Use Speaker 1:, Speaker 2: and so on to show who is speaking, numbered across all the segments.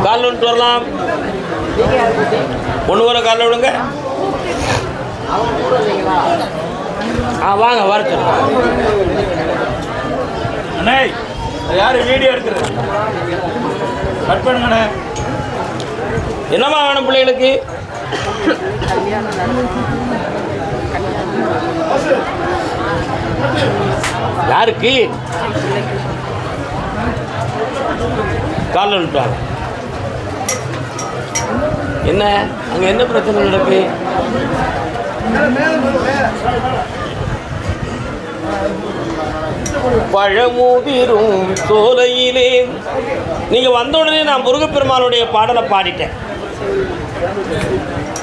Speaker 1: கால் விட்டு வரலாம். ஒன்று வர காலில் விடுங்க. வாங்க வர
Speaker 2: அண்ணே. யாரு வீடியோ எடுக்கிறது? கட் பண்ணுங்கண்ணே.
Speaker 1: என்னம்மா வேணும் பிள்ளைகளுக்கு? யாருக்கு? காலில் விட்டுவாங்க. என்ன அங்கே என்ன பிரச்சனை நடக்கு? பழமுதிரும் சோலையிலே நீங்கள் வந்த உடனே நான் முருகப்பெருமானுடைய பாடலை பாடிட்டேன்.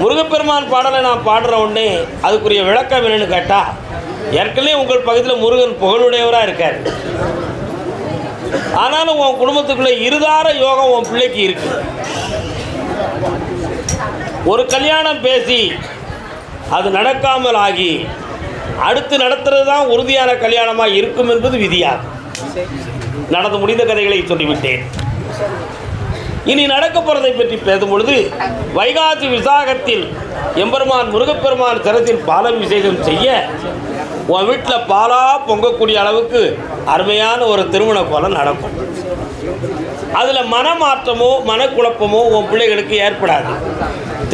Speaker 1: முருகப்பெருமான் பாடலை நான் பாடுற உடனே அதுக்குரிய விளக்கம் என்னன்னு கேட்டால், ஏற்கனவே உங்கள் பகுதியில் முருகன் புகழுடையவராக இருக்கார். ஆனாலும் உன் குடும்பத்துக்குள்ளே இருதார யோகம் உன் பிள்ளைக்கு இருக்கு. ஒரு கல்யாணம் பேசி அது நடக்காமல் ஆகி அடுத்து நடத்துறது தான் உறுதியான கல்யாணமாக இருக்கும் என்பது விதியாகும். நடந்து முடிந்த கதைகளை சொல்லிவிட்டேன். இனி நடக்க போகிறதை பற்றி பேசும் பொழுது, வைகாசி விசாகத்தில் எம்பெருமான் முருகப்பெருமான் சிரத்தில் பாலாபிஷேகம் செய்ய உன் வீட்டில் பாலா பொங்கக்கூடிய அளவுக்கு அருமையான ஒரு திருமண கோலம் நடக்கும். அதில் மனமாற்றமோ மனக்குழப்பமோ உன் பிள்ளைகளுக்கு ஏற்படாது.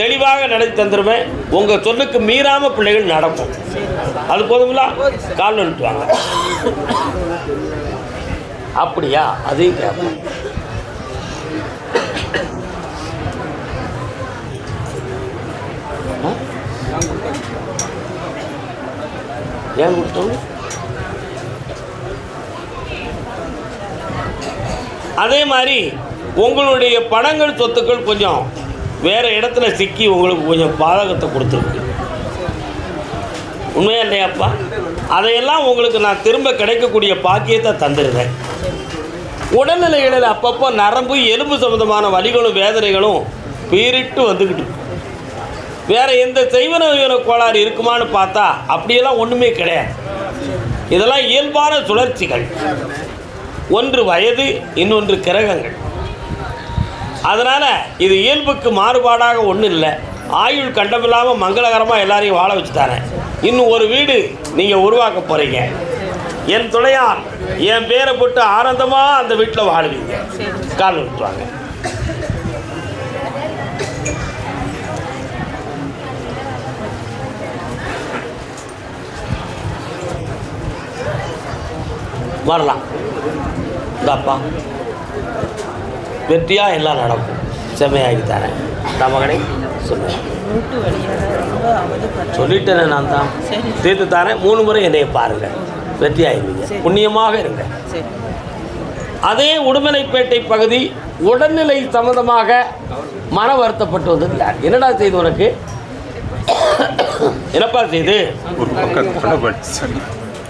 Speaker 1: தெளிவாக நடத்தி தந்துடுவேன். உங்கள் சொல்லுக்கு மீறாமல் பிள்ளைகள் நடக்கும். அது போதுங்களா? கால் நிறுத்துவாங்க. அப்படியா? அதையும் கேட்போம். ஏன் கொடுத்தோம்? அதே மாதிரி உங்களுடைய பணங்கள் சொத்துக்கள் கொஞ்சம் வேறு இடத்துல சிக்கி உங்களுக்கு கொஞ்சம் பாதகத்தை கொடுத்துருக்கு. உண்மையா இல்லையாப்பா? அதையெல்லாம் உங்களுக்கு நான் திரும்ப கிடைக்கக்கூடிய பாக்கியத்தை தந்துடுறேன். உடல்நிலைகளில் அப்பப்போ நரம்பு எலும்பு சம்பந்தமான வலிகளும் வேதனைகளும் பீரிட்டு வந்துக்கிட்டு, வேறு எந்த செய்வன கோளாறு இருக்குமான்னு பார்த்தா அப்படியெல்லாம் ஒன்றுமே கிடையாது. இதெல்லாம் இயல்பான சுழற்சிகள். ஒன்று வயது, இன்னொன்று கிரகங்கள். அதனால் இது இயல்புக்கு மாறுபாடாக ஒன்றும் இல்லை. ஆயுள் கண்டமில்லாமல் மங்களகரமாக எல்லாரையும் வாழ வச்சு தரேன். இன்னும் ஒரு வீடு நீங்கள் உருவாக்க போகிறீங்க. என் துணையால் என் பேரை போட்டு ஆனந்தமாக அந்த வீட்டில் வாழுவீங்க. கால் விட்டுவாங்க. வரலாம். இந்தாப்பா வெற்றியாக எல்லாம் நடக்கும். செம்மையாகி தரேன். மகனை சொல்லிட்டேனே, நான் தான் தீர்த்து தரேன். 3 முறை என்னைய பாருங்கள், வெற்றியாகிடுவீங்க. புண்ணியமாக இருங்க. அதே உடுமலைப்பேட்டை பகுதி உடல்நிலை சம்பந்தமாக மன வருத்தப்பட்டு வந்தது. என்னடா செய்து உனக்கு? என்னப்பா செய்து?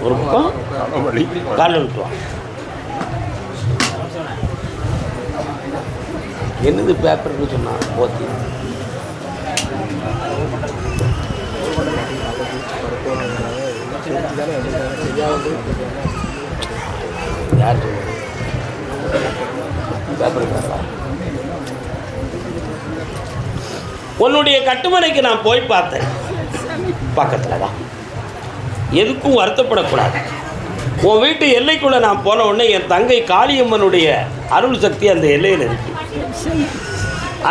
Speaker 1: ஒரு பக்கம் கால் விட்டுவான். என்னது பேப்பர்னு சொன்னான் போத்தி. யார் பேப்பர்? உன்னுடைய கட்டுமனைக்கு நான் போய் பார்த்தேன். பக்கத்தில் தான். எதுக்கும் வருத்தப்படக்கூடாது. உன் வீட்டு எல்லைக்குள்ளே நான் போன உடனே என் தங்கை காளியம்மனுடைய அருள் சக்தி அந்த எல்லையில் இருக்கு.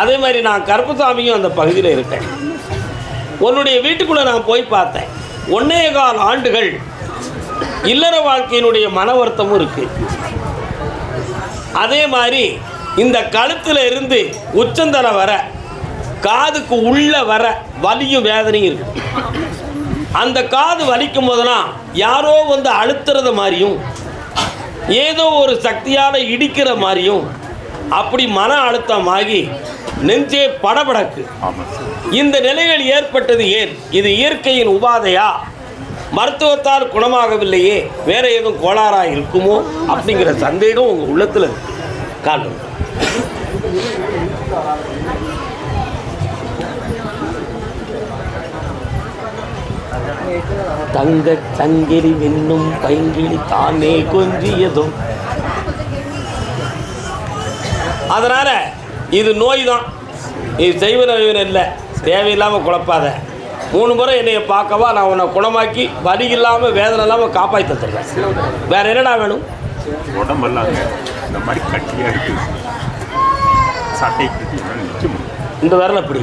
Speaker 1: அதே மாதிரி நான் கருப்பசாமியும் அந்த பகுதியில் இருக்கேன். உன்னுடைய வீட்டுக்குள்ளே நான் போய் பார்த்தேன். 1.25 ஆண்டுகள் இல்லற வாழ்க்கையினுடைய மன வருத்தமும் இருக்கு. அதே மாதிரி இந்த கழுத்தில் இருந்து உச்சந்தலை வர காதுக்கு உள்ள வர வலியும் வேதனையும் இருக்கு. அந்த காது வலிக்கும் போதெல்லாம் யாரோ வந்து அழுத்துறது மாதிரியும் ஏதோ ஒரு சக்தியால் இடிக்கிற மாதிரியும் அப்படி மன அழுத்தமாகி நெஞ்சே படபடக்கு. இந்த நிலைகள் ஏற்பட்டது ஏன்? இது இயற்கையின் உபாதையா? மருத்துவத்தால் குணமாகவில்லையே, வேற எதுவும் கோளாறாக இருக்குமோ அப்படிங்கிற சந்தேகம் உங்கள் உள்ளத்தில் இருக்கு. கால் தங்க சங்கிலி விண்ணும் பைங்கிலி தானே கொஞ்சியதும். அதனால் இது நோய் தான், இது செய்வன இல்லை. தேவையில்லாமல் குழப்பாத. 3 முறை என்னைய பார்க்கவா, நான் உன்னை குணமாக்கி வலி இல்லாமல் வேதனை இல்லாமல் காப்பாற்றி தந்துடுறேன். வேறு என்னடா வேணும்?
Speaker 3: உடம்பெல்லாம் இந்த மாதிரி கட்டியாக இருக்குது. சட்டை
Speaker 1: இந்த விரல் எப்படி?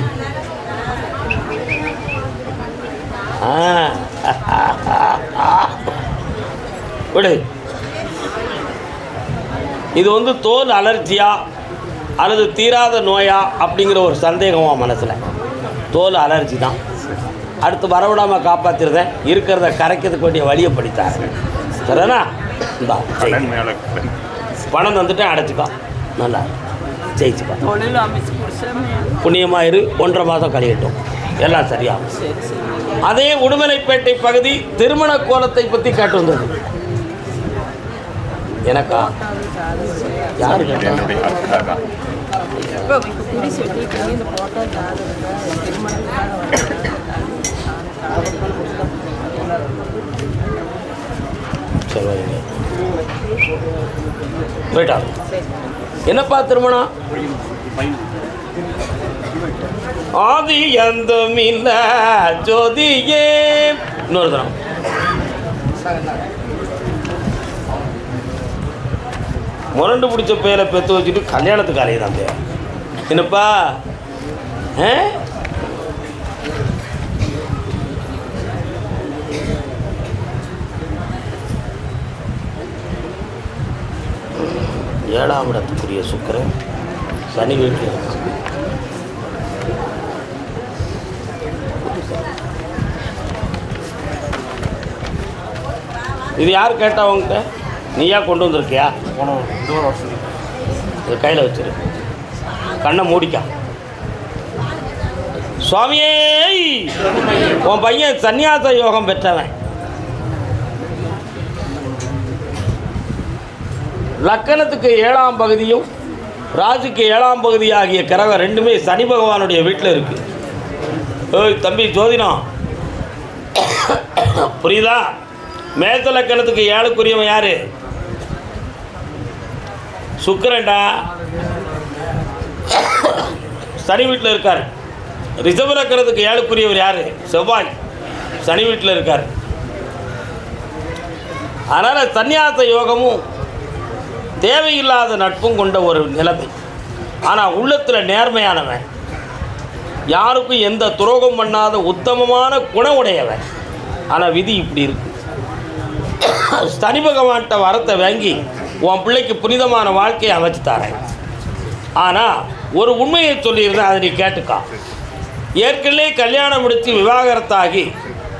Speaker 1: விடு. இது வந்து தோல் அலர்ஜியா அல்லது தீராத நோயா அப்படிங்கிற ஒரு சந்தேகமாக மனசில். தோல் அலர்ஜி தான். அடுத்து வரவிடாமல் காப்பாற்றிருந்தேன். இருக்கிறத கரைக்கிறதுக்கு வேண்டிய வழியை படித்தார். சரிண்ணா? இந்தா பணம் தந்துட்டேன், அடைச்சிக்கோ. நல்லா ஜெயிச்சுக்கோ. புண்ணியமாக இரு. 1.5 மாதம் கழியட்டும், எல்லாம் சரியாகும். அதே உடுமலைப்பேட்டை பகுதி திருமண கோலத்தை பற்றி கேட்டு வந்தது. எனக்கா? யாரு கேட்டா? சரி, போயிட்டா. என்னப்பா திருமணம்? ஆதி அந்தமில்ல ஜோதியே. இன்னொரு தரம். முரண்டு பிடிச்ச பேரை பெற்று வச்சுட்டு கல்யாணத்துக்கு அலையை தான் பேர். என்னப்பா? ஏழாம் இடத்துக்குரிய சுக்கிரன் சனி வீட்டில். இது யார் கேட்டா உங்ககிட்ட? நீயா கொண்டு வந்திருக்கியா? இது கையில் வச்சிரு, கண்ணை மூடிக்கா. சுவாமியே, உன் பையன் சன்னியாச யோகம் பெற்றவன். லக்கணத்துக்கு 7ஆம் பகுதியும் ராஜுக்கு 7ஆம் பகுதி ஆகிய கிரகம் ரெண்டுமே சனி பகவானுடைய வீட்டில் இருக்கு. ஏய் தம்பி ஜோதிடம் புரியுதா? மேத்த லக்கணத்துக்கு 7க்குரியவன் யாரு? சுக்கிரன்டா, சனி வீட்டில் இருக்கார். ரிஷப லக்கணத்துக்கு 7க்குரியவர் யாரு? செவ்வாய், சனி வீட்டில் இருக்கார். அதனால் சன்னியாச யோகமும் தேவையில்லாத நட்பும் கொண்ட ஒரு நிலைமை. ஆனால் உள்ளத்தில் நேர்மையானவன், யாருக்கும் எந்த துரோகம் பண்ணாத உத்தமமான குணம் உடையவன். ஆனால் விதி இப்படி இருக்கு. சனி பகவான்கிட்ட வரத்தை வாங்கி உன் பிள்ளைக்கு புனிதமான வாழ்க்கையை அமைச்சு தரேன். ஆனால் ஒரு உண்மையை சொல்லியிருந்தேன், அதை நீ கேட்டுக்கா. ஏற்கனவே கல்யாணம் முடித்து விவாகரத்தாகி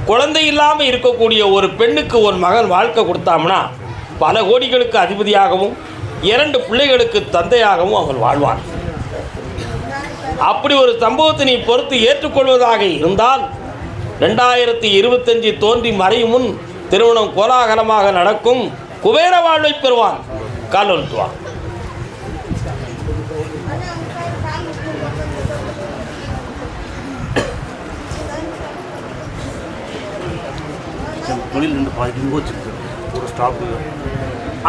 Speaker 1: குழந்தை இல்லாமல் இருக்கக்கூடிய ஒரு பெண்ணுக்கு ஒரு மகன் வாழ்க்கை கொடுத்தாம்னா பல கோடிகளுக்கு அதிபதியாகவும் 2 பிள்ளைகளுக்கு தந்தையாகவும் அவன் வாழ்வான். அப்படி ஒரு சம்பவத்தை நீ பொறுத்து ஏற்றுக்கொள்வதாக இருந்தால் 2025 தோன்றி மறையும் முன் திருமணம் கோலாகலமாக நடக்கும். குபேர வாழ்வை பெறுவான். கால் ஒழுத்துவான்.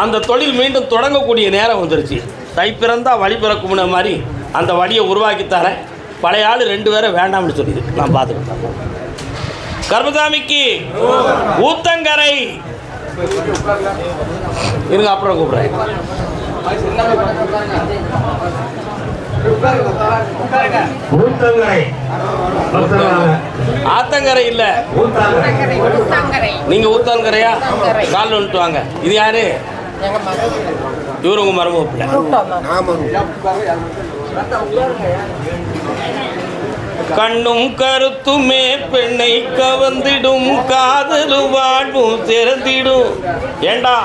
Speaker 1: அந்த தொழில் மீண்டும் தொடங்கக்கூடிய நேரம் வந்துருச்சு. தை பிறந்தா வழி பிறக்கும்ன மாதிரி அந்த வழியை உருவாக்கித்தாரேன். பழைய ஆள் 2 பேரை வேண்டாம்னு சொல்லிடு. நான் பார்த்துக்கிட்டேன். கர்மசாமிக்கு ஊத்தங்கரை இருங்க, அப்புறம் கூப்பிடுறேன். ஆத்தங்கரை இல்ல, நீங்க ஊத்தங்கரையா? கால் வந்துட்டு வாங்க. இது யாரு? இவரு உங்க மருமக. கண்ணும் கருத்துமே பெண்ணை கவர்ந்திடும், காதலும் வாழ்வும் திறந்திடும். ஏண்டா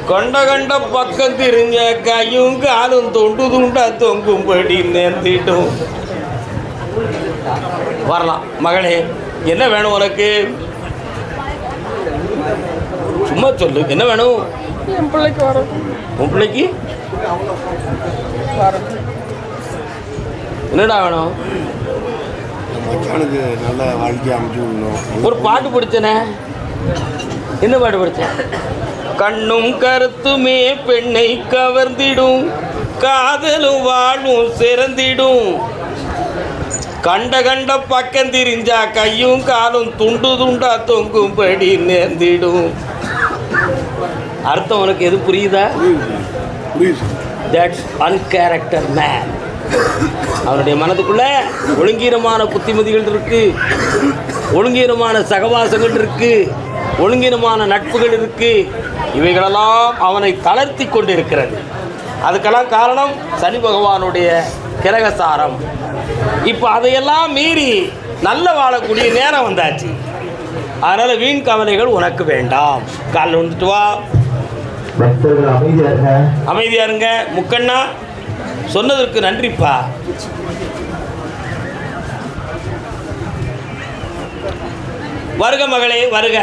Speaker 1: கண்ட பக்கம் திரிஞ்ச கையும் காலும் தொண்டு துண்டா தொங்கும்படி நேர்ந்திடும். வரலாம் மகளே, என்ன வேணும் உனக்கு? சும்மா சொல்லு, என்ன வேணும்?
Speaker 4: என் பிள்ளைக்கு வரும்.
Speaker 1: உன் பிள்ளைக்கு என்னடா வேணும்?
Speaker 4: மச்சானுக்கு நல்ல வாழ்க்கையை அமைச்சு விடணும்.
Speaker 1: ஒரு பாட்டு படித்தனே, என்ன பாட்டு படித்தேன்? கண்ணும் கருத்துமே பெண்ணை கவர்ந்திடும், காதலும் வாழும் சிறந்திடும், கண்ட கண்ட பக்கம் திரிஞ்சா கையும் காலும் துண்டு துண்டா தொங்கும்படி நேர்ந்திடும். அர்த்தம் உனக்கு எது புரியுதா? That's uncharacter man. அவனுடைய மனதுக்குள்ள ஒழுங்கீனமான புத்திமதிகள் இருக்கு, ஒழுங்கீனமான சகவாசங்கள் இருக்கு, ஒழுங்கீனமான நட்புகள் இருக்கு. இவைகளெல்லாம் அவனை தளர்த்தி கொண்டிருக்கிறது. அதுக்கெல்லாம் காரணம் சனி பகவானுடைய கிரகசாரம். இப்போ அதையெல்லாம் மீறி நல்ல வாழக்கூடிய நேரம் வந்தாச்சு. அதனால் வீண் கவலைகள் உனக்கு வேண்டாம். காலில் வந்துட்டு வா, அமைதியா இருங்க. முக்கண்ணா சொன்னதற்கு நன்றிப்பா. வருக மகளே வருக.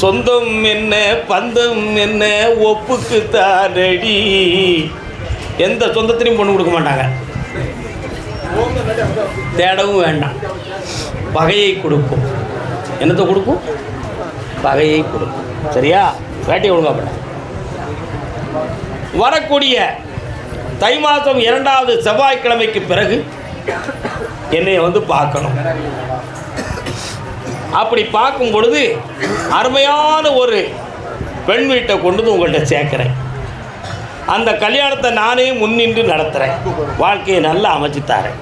Speaker 1: சொந்தம் என்ன பந்தம் என்ன ஒப்புக்கு தானடி. எந்த சொந்தத்திலையும் பொண்ணு கொடுக்க மாட்டாங்க, தேடவும் வேண்டாம். பகையை கொடுக்கும். என்னத்தை கொடுக்கும்? பகையை கொடுக்கும். சரியா? வேட்டையை ஒழுங்காப்பட. வரக்கூடிய தை மாதம் 2வது செவ்வாய்க்கிழமைக்கு பிறகு என்னை வந்து பார்க்கணும். அப்படி பார்க்கும் பொழுது அருமையான ஒரு பெண் வீட்டை கொண்டு வந்து உங்கள்கிட்ட சேர்க்குறேன். அந்த கல்யாணத்தை நானே முன்னின்று நடத்துகிறேன். வாழ்க்கையை நல்லா அமைச்சுத்தாரேன்.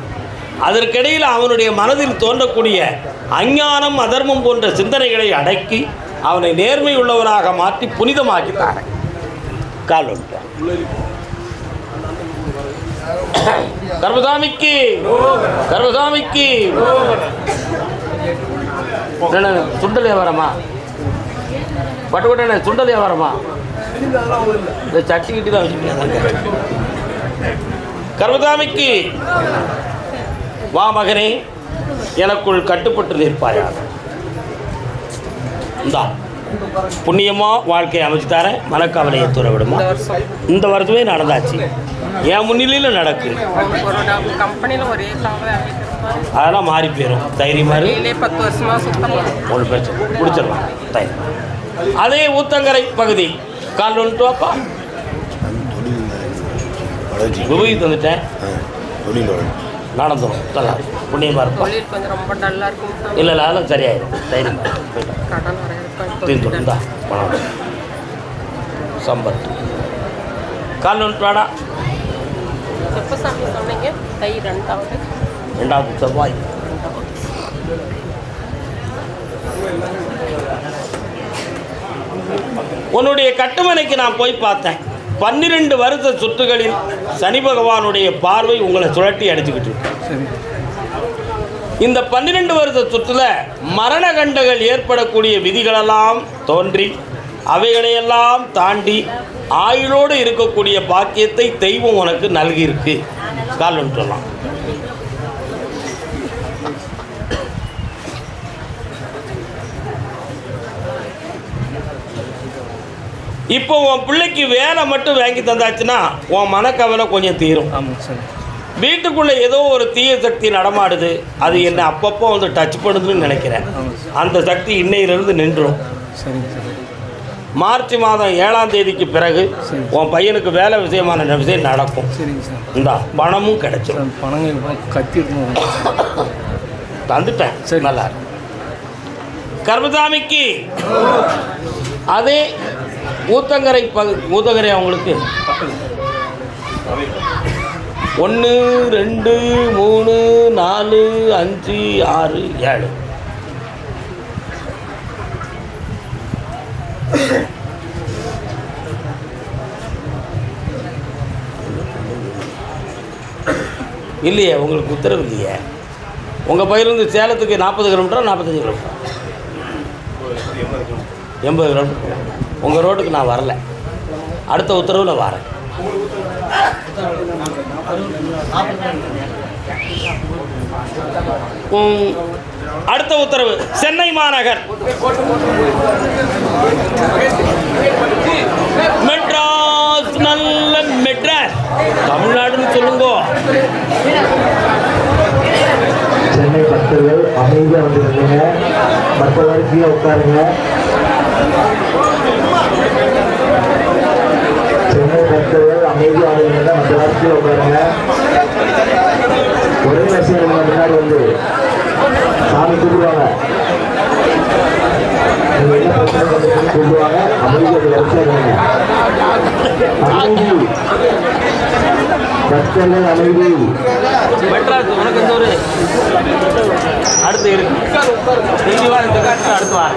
Speaker 1: அதற்கிடையில் அவனுடைய மனதில் தோன்றக்கூடிய அஞ்ஞானம் அதர்மம் போன்ற சிந்தனைகளை அடக்கி அவனை நேர்மை உள்ளவனாக மாற்றி புனிதமாக்கித்தாரேன். கால் ஒன்று. கர்மசாமிக்கு கர்மசாமிக்கு சுண்டல் வியாபாரமா? பட்டுக்கோட்டை சுண்டல் வியாபாரமா? இந்த சட்டி கிட்டி தான் வச்சுருக்கேன். கர்மசாமிக்கு வா மகனே, எனக்குள் கட்டுப்பட்டு நிற்பாயாக. இந்தா புண்ணியமாக வாழ்க்கையை அமைச்சு தரேன். மனக்கவலையை தூர விடுமா. இந்த வருஷமே நடந்தாச்சு, என் முன்னிலையில் நடக்கு. அதெல்லாம் மாறி போயிடும். தைரியமாக
Speaker 5: 10 வருஷமாக சுத்தமாக
Speaker 1: ஒன்று பிரச்சனை பிடிச்சிடலாம். தைரியம். அதே ஊத்தங்கரை பகுதி கால் ஒன்று வாப்பா. விபூதி தந்துட்டேன், நடந்துடும். தலா புண்ணியமாக இருக்கும்.
Speaker 5: ரொம்ப நல்லா இருக்கும்.
Speaker 1: இல்லை இல்லை, அதெல்லாம் சரியாயிடும். தைரியம் தீர்ந்துடும். இந்தா பணம் சம்பத்து. கால் ஒன்று வாடா.
Speaker 5: எப்போ சாமி சொன்னீங்க? தை
Speaker 1: 2வது செவ்வாய். உன்னுடைய கட்டுமனைக்கு நான் போய் பார்த்தேன். 12 வருஷ சுற்றுகளில் சனி பகவானுடைய பார்வை உங்களை சுழட்டி அடிச்சுக்கிட்டு இருக்கு. இந்த 12 வருஷ சுற்றுல மரண கண்டங்கள் ஏற்படக்கூடிய விதிகளெல்லாம் தோன்றி அவைகளையெல்லாம் தாண்டி ஆயுளோடு இருக்கக்கூடிய பாக்கியத்தை தெய்வம் உனக்கு நல்கியிருக்கு. கால் ஒன்று சொல்லலாம். இப்போ உன் பிள்ளைக்கு வேலை மட்டும் வாங்கி தந்தாச்சுன்னா உன் மனக்கவலை கொஞ்சம் தீரும். வீட்டுக்குள்ளே ஏதோ ஒரு தீய சக்தி நடமாடுது, அது என்னை அப்பப்போ வந்து டச் பண்ணுதுன்னு நினைக்கிறேன். அந்த சக்தி இன்னையிலிருந்து நின்றுடும். மார்ச் மாதம் 7ஆம் தேதிக்கு பிறகு உன் பையனுக்கு வேலை விஷயமான விஷயம் நடக்கும். இந்த பணமும் கிடைச்சிடும். தந்துட்டேன். சரி, நல்லா இருக்கு. கர்மசாமிக்கு அதே ஊத்தங்கரை ஊத்தங்கரை அவங்களுக்கு 1 2 3 4 5 6 7 இல்லையே, உங்களுக்கு உத்தரவு இல்லையே. உங்கள் பயிலிருந்து சேலத்துக்கு 40 கிலோமீட்டரா 45 கிலோமீட்டரா? 80 கிலோமீட்டர். உங்கள் ரோட்டுக்கு நான் வரல, அடுத்த உத்தரவில் வரேன். அடுத்த உத்தரவு சென்னை மாநகர் மெட்ராஸ், நல்ல மெட்ராஸ் தமிழ்நாடுன்னு சொல்லுங்க.
Speaker 6: சென்னை பக்தர்கள் அமைதியாக வந்து நில்லுங்க. மற்றவர்கள் கீழே உட்காருங்க. சென்னை பக்தர்கள் அமைதியாக வந்து நில்லுங்க. மற்றவர்கள் கீழே உட்காருங்க. ஒரே வரிசையில் முன்னாடி வந்து சாமி கூப்பிடுவாங்க. நீங்க என்ன பிரச்சனை கூப்பிடுவாங்க. அமைதியாக வரிசையாக அமைதி. பக்தர்கள் அமைதி.
Speaker 1: மெட்ராஸ் உனக்கு எந்த ஒரு அடுத்து இருக்கு நீங்க வா இந்த காட்டு அடுத்து வா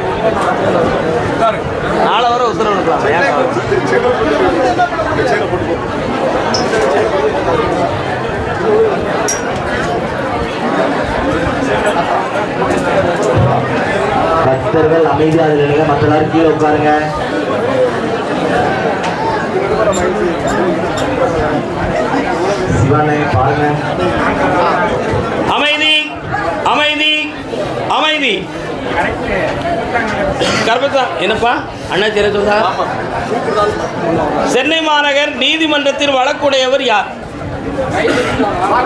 Speaker 1: நாளை வர உத்தரவு எடுக்கலாம்
Speaker 6: பக்தர்கள் அமைதியாக இல்லைங்க. மற்ற எல்லாரும் கீழே உட்காருங்க. சிவானை பாருங்க.
Speaker 1: அமைதி அமைதி அமைதி. கர்பத்தா என்னப்பா அண்ணாச்சி என்ன சொல்றா? சென்னை மாநகர் நீதிமன்றத்தில் வழக்குடையவர் யார்?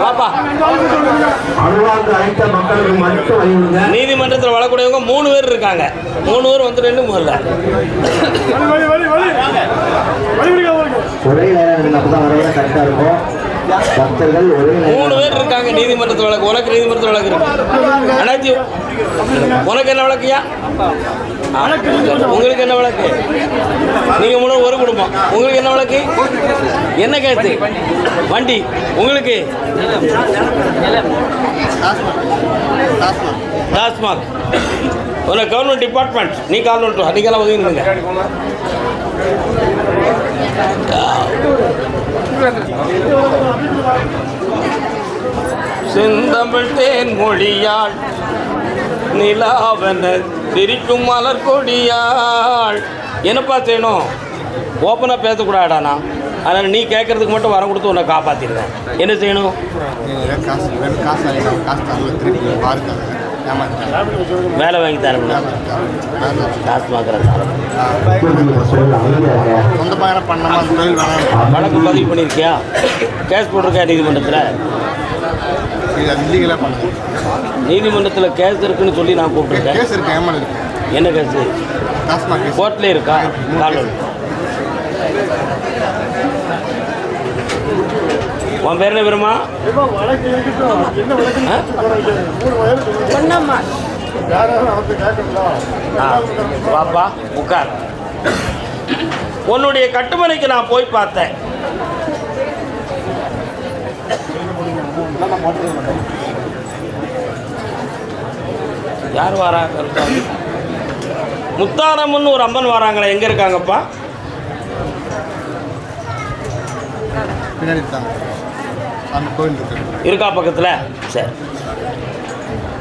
Speaker 1: பாப்பா நீதிமன்றத்தில் வழக்குடையவங்க 3 பேர் இருக்காங்க. 3 பேர் வந்து 2 முதல்ல
Speaker 6: ஒரே நேரம் கரெக்டா இருக்கும். பக்தர்கள் ஒரே
Speaker 1: 3 பேர் இருக்காங்க நீதிமன்றத்தில் வழக்கு. உனக்கு நீதிமன்றத்தில் வழக்கு இருக்கு அண்ணாச்சி. உனக்கு என்ன வழக்குயா? உங்களுக்கு என்ன வழக்கு? நீங்க முன்னாடி ஒரு குடும்பம். உங்களுக்கு என்ன வழக்கு? என்ன கேட்டு வண்டி உங்களுக்கு? டாஸ்மாக். உனக்கு கவர்மெண்ட் டிபார்ட்மெண்ட். நீ கால் பண்ணிட்டு அதிகெல்லாம் ஒதுங்கிடுங்க. செந்தமிழ் தேன் மொழியாள் நிலாவன சிரிக்கும் மலர் கொடியாள். என்னப்பா செய்யணும்? ஓப்பனாக பேசக்கூடாடாண்ணா. அதனால் நீ கேட்கறதுக்கு மட்டும் வரம் கொடுத்து உன்னை காப்பாற்றிடுவேன். என்ன செய்யணும்? வேலை வாங்கி தரணும். டாஸ்மாக் வழக்கு பதிவு பண்ணியிருக்கியா? கேஸ் போட்டிருக்கியா நீதிமன்றத்தில்? நீதிமன்றத்தில் கேஸ் இருக்குன்னு சொல்லி நான் கூப்பிட்டுருக்கேன். என்ன கேஸு? கோர்ட்லேயே இருக்கா? காலம் உன் பேர் என்ன பெருமா? பாப்பா உட்கார். உன்னுடைய கட்டுமனைக்கு நான் போய் பார்த்தேன். யார் வராங்க? முத்தாரம்னு ஒரு அம்மன் வராங்களே, எங்கே இருக்காங்கப்பா? இருக்கா பக்கத்தில்? சரி,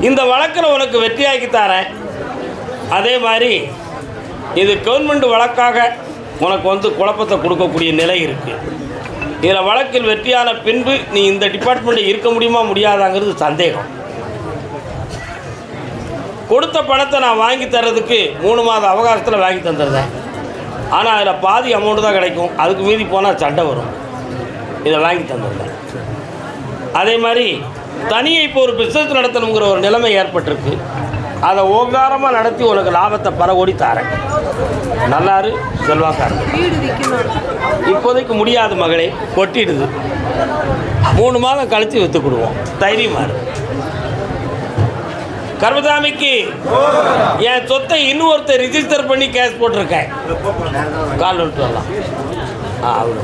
Speaker 1: இந்த வழக்கில் உனக்கு வெற்றியாக்கி தரேன். அதே மாதிரி இது கவர்மெண்ட் வழக்காக உனக்கு வந்து குழப்பத்தை கொடுக்கக்கூடிய நிலை இருக்குது. இதில் வழக்கில் வெற்றியான பின்பு நீ இந்த டிபார்ட்மெண்ட்டில் இருக்க முடியுமா முடியாதாங்கிறது சந்தேகம். கொடுத்த பணத்தை நான் வாங்கி தர்றதுக்கு 3 மாத அவகாசத்தில் வாங்கி தந்துடுறேன். ஆனால் அதில் பாதி அமௌண்ட்டு தான் கிடைக்கும். அதுக்கு மீறி போனால் சண்டை வரும். இதை வாங்கி தந்துடுறேன். அதே மாதிரி தனியாக இப்போ ஒரு பிஸ்னஸ் நடத்தணுங்கிற ஒரு நிலைமை ஏற்பட்டிருக்கு. அதை ஓங்காரமாக நடத்தி உனக்கு லாபத்தை பரவோடி தாரேன். நல்லாரு செல்வாக்காரன். இப்போதைக்கு முடியாது மகளே, கொட்டிடுது. 3 மாதம் கழித்து விற்றுக்கிடுவோம். தைரியமாக இரு. கர்மசாமிக்கு என் சொத்தை இன்னொருத்தர் ரிஜிஸ்டர் பண்ணி கேஸ் போட்டிருக்கேன். கால் விட்டு வரலாம். அவ்வளோ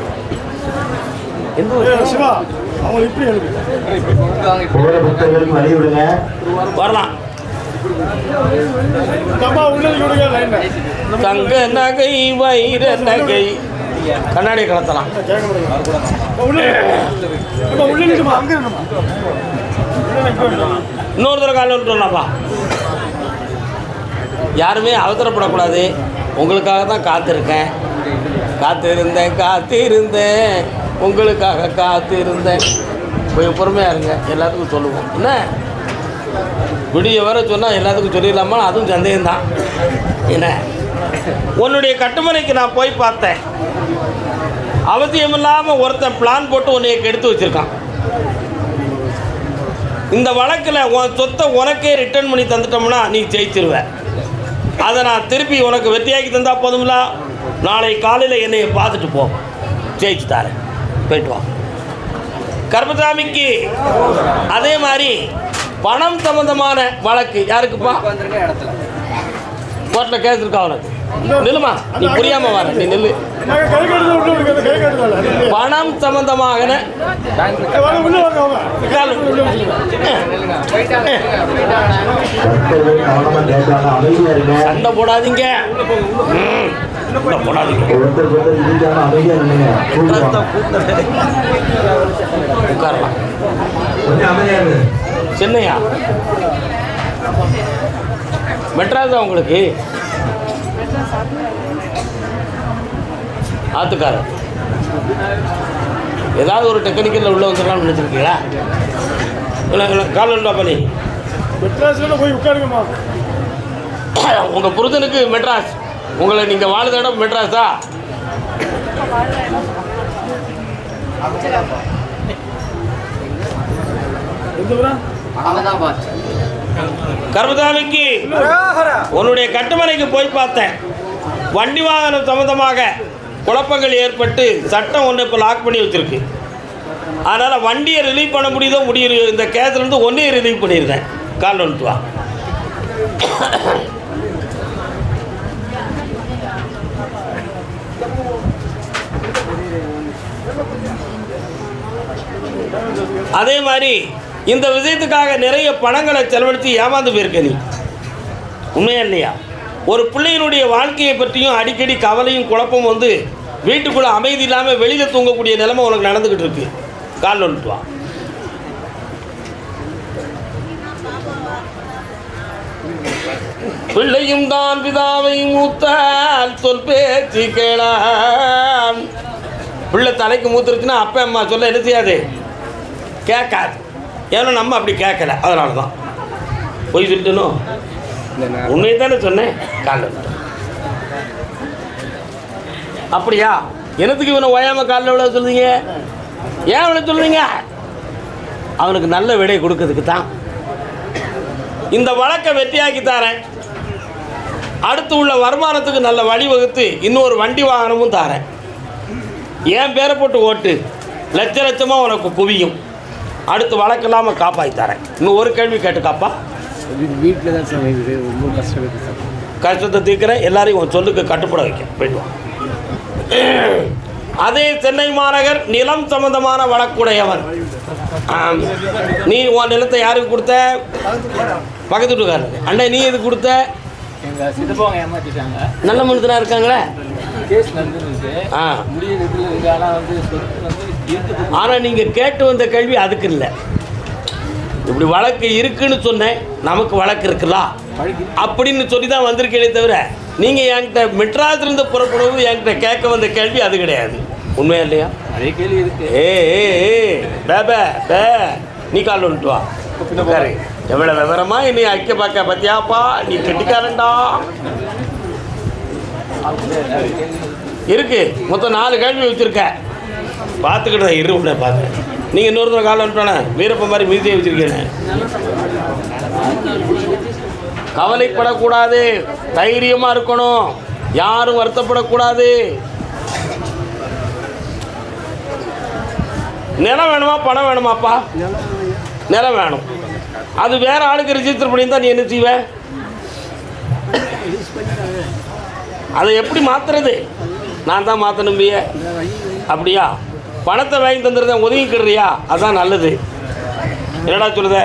Speaker 1: வரலாம். தங்க நகை வைர நகை கண்ணாடி கலத்தலாம். இன்னொரு தடவை கால் விட்டுருலாம்ப்பா. யாருமே அவசரப்படக்கூடாது. உங்களுக்காக தான் காத்திருக்கேன். காத்திருந்தேன் உங்களுக்காக காத்திருந்தேன். கொஞ்சம் பொறுமையாக இருங்க. எல்லாத்துக்கும் சொல்லுவோம். என்ன விடிய வர சொன்னால் எல்லாத்துக்கும் சொல்லிடலாமா? அதுவும் சந்தேகம்தான். என்ன உன்னுடைய கட்டுமனைக்கு நான் போய் பார்த்தேன். அவசியமில்லாமல் ஒருத்தன் பிளான் போட்டு உன்னைய கெடுத்து வச்சுருக்கான். இந்த வழக்கில் உன் சொத்தை உனக்கே ரிட்டர்ன் பண்ணி தந்துட்டோம்னா நீ ஜெயிச்சிருவ. அதை நான் திருப்பி உனக்கு வெற்றியாக்கி தந்தா போதுங்களா? நாளை காலையில் என்னையை பார்த்துட்டு போ, ஜெயிச்சு தாரேன், போயிட்டு வா. கருப்பசாமிக்கு அதே மாதிரி பணம் சம்பந்தமான வழக்கு யாருக்குப்பா? கோர்ட்டில் கேஸ் இருக்கா உனக்கு? நில்லுமா, நீ புரியாம வர, நீ நில்லு. பணம் சம்பந்தமாக சண்டை போடாதீங்க, போடாதீங்க. உட்காரலாம். சென்னையா? மெட்ராஸா உங்களுக்கு? ஆத்துக்காரர் ஏதாவது ஒரு டெக்னிக்கலில் உள்ள வந்துடலாம்னு நினச்சிருக்கீங்களா? இல்லை கால் உண்டா பண்ணி
Speaker 2: மெட்ராஸில் போய் உட்காருங்கம்மா.
Speaker 1: உங்கள் புருஷனுக்கு மெட்ராஸ், உங்களை நீங்கள் வாழுத இடம் மெட்ராஸா? கருப்பசாமிக்கு உன்னுடைய கட்டுமனைக்கு போய் பார்த்தேன். வண்டி வாகனம் சம்பந்தமாக குழப்பங்கள் ஏற்பட்டு சட்டம் ஒன்று இப்போ லாக் பண்ணி வச்சுருக்கு. அதனால் வண்டியை ரிலீவ் பண்ண முடியுதோ முடியுது, இந்த கேஸ்லேருந்து ஒன்றே ரிலீவ் பண்ணியிருந்தேன். கால் வந்துட்டு வா. அதே மாதிரி இந்த விஷயத்துக்காக நிறைய பணங்களை செலவழித்து ஏமாந்து போயிருக்க நீ, உண்மையா இல்லையா? ஒரு பிள்ளையினுடைய வாழ்க்கையை பற்றியும் அடிக்கடி கவலையும் குழப்பம் வந்து வீட்டுக்குள்ளே அமைதி இல்லாமல் வெளியில் தூங்கக்கூடிய நிலைமை உனக்கு நடந்துக்கிட்டு இருக்கு. கால் வந்துட்டு வா. பிள்ளையும் தான் பிதாவை மூத்தால் சொல் பேச்சு கேளான். பிள்ளை தலைக்கு மூத்துருச்சுன்னா அப்பா அம்மா சொல்ல என்ன செய்யாது? கேட்காது. ஏன்னா நம்ம அப்படி கேட்கல, அதனால தான் போய் சொல்லிட்டணும். உண்மையை தானே சொன்னேன். காலில் அப்படியா? எனத்துக்கு இவனை ஓயாமல் காலில் எவ்வளோ சொல்லுவீங்க? ஏன் இவ்வளோ சொல்லுவீங்க? அவனுக்கு நல்ல விடை கொடுக்கறதுக்கு தான். இந்த வழக்கை வெற்றியாக்கி தாரேன். அடுத்து உள்ள வருமானத்துக்கு நல்ல வழிவகுத்து இன்னொரு வண்டி வாகனமும் தாரேன். ஏன் பேரை போட்டு ஓட்டு, லட்ச லட்சமாக உனக்கு குவியும். அடுத்து வழக்கு இல்லாமல் காப்பாற்றி தரேன். இன்னும் ஒரு கேள்வி கேட்டுக்காப்பா.
Speaker 4: வீட்டில் தான் சார் ரொம்ப கஷ்டப்பட்டு சார்.
Speaker 1: கஷ்டத்தை தீர்க்கிறேன், எல்லாரையும் உன் சொல்லுக்கு கட்டுப்பட வைக்க போயிடுவான். அதே சென்னை மாநகர் நிலம் சம்பந்தமான வழக்குடையவன். நீ உன் நிலத்தை யாருக்கு கொடுத்த? பக்கத்து வீட்டுக்காரருக்கு. அண்ணே நீ எது கொடுத்த?
Speaker 7: எங்கள் சித்தப்பாங்க ஏமாற்றிட்டாங்க.
Speaker 1: நல்ல மனுஷனாக இருக்காங்களே.
Speaker 7: கேஸ் நடந்துருக்கு. முடியுது. ஆனால் வந்து
Speaker 1: ஆனால் நீங்கள் கேட்டு வந்த கேள்வி அதுக்கு இல்லை. இப்படி வழக்கு இருக்குன்னு சொன்னேன், நமக்கு வழக்கு இருக்கலாம் அப்படின்னு சொல்லி தான் வந்திருக்கேனே தவிர நீங்கள் என்கிட்ட மெட்ராஸ்லேருந்து புறப்படுவது என்கிட்ட கேட்க வந்த கேள்வி அது கிடையாது. உண்மையா இல்லையா?
Speaker 7: அதே கேள்வி இருக்கு.
Speaker 1: பே நீ கால் வந்துட்டு வா. எவ்வளோ விவரமா நீ ஐக்கிய பார்க்க பத்தியாப்பா, நீ கெட்டிக்காரன்டா. இருக்கு மொத்தம் 4 கேள்வி வச்சுருக்க. பார்த்துக்கிட்டு தான் இரு உடனே பார்த்து. நீங்கள் இன்னொருத்தர் கால் வந்துட்டானே வீரப்ப மாதிரி மீதியை வச்சுருக்கேன். கவலைப்படக்கூடாது, தைரியமாக இருக்கணும், யாரும் வருத்தப்படக்கூடாது. நிலம் வேணுமா பணம் வேணுமாப்பா? நிலம் வேணும். அது வேற ஆளுக்கு ரிஜிஸ்டர் பண்ணியிருந்தா நீ என்ன செய்வ? அதை எப்படி மாற்றுறது? நான் தான் மாற்றணும்பிய. அப்படியா? பணத்தை வாங்கி தந்துடுறேன், ஒதுங்கிக்கிடுறியா? அதான் நல்லது. என்னடா சொல்லுத?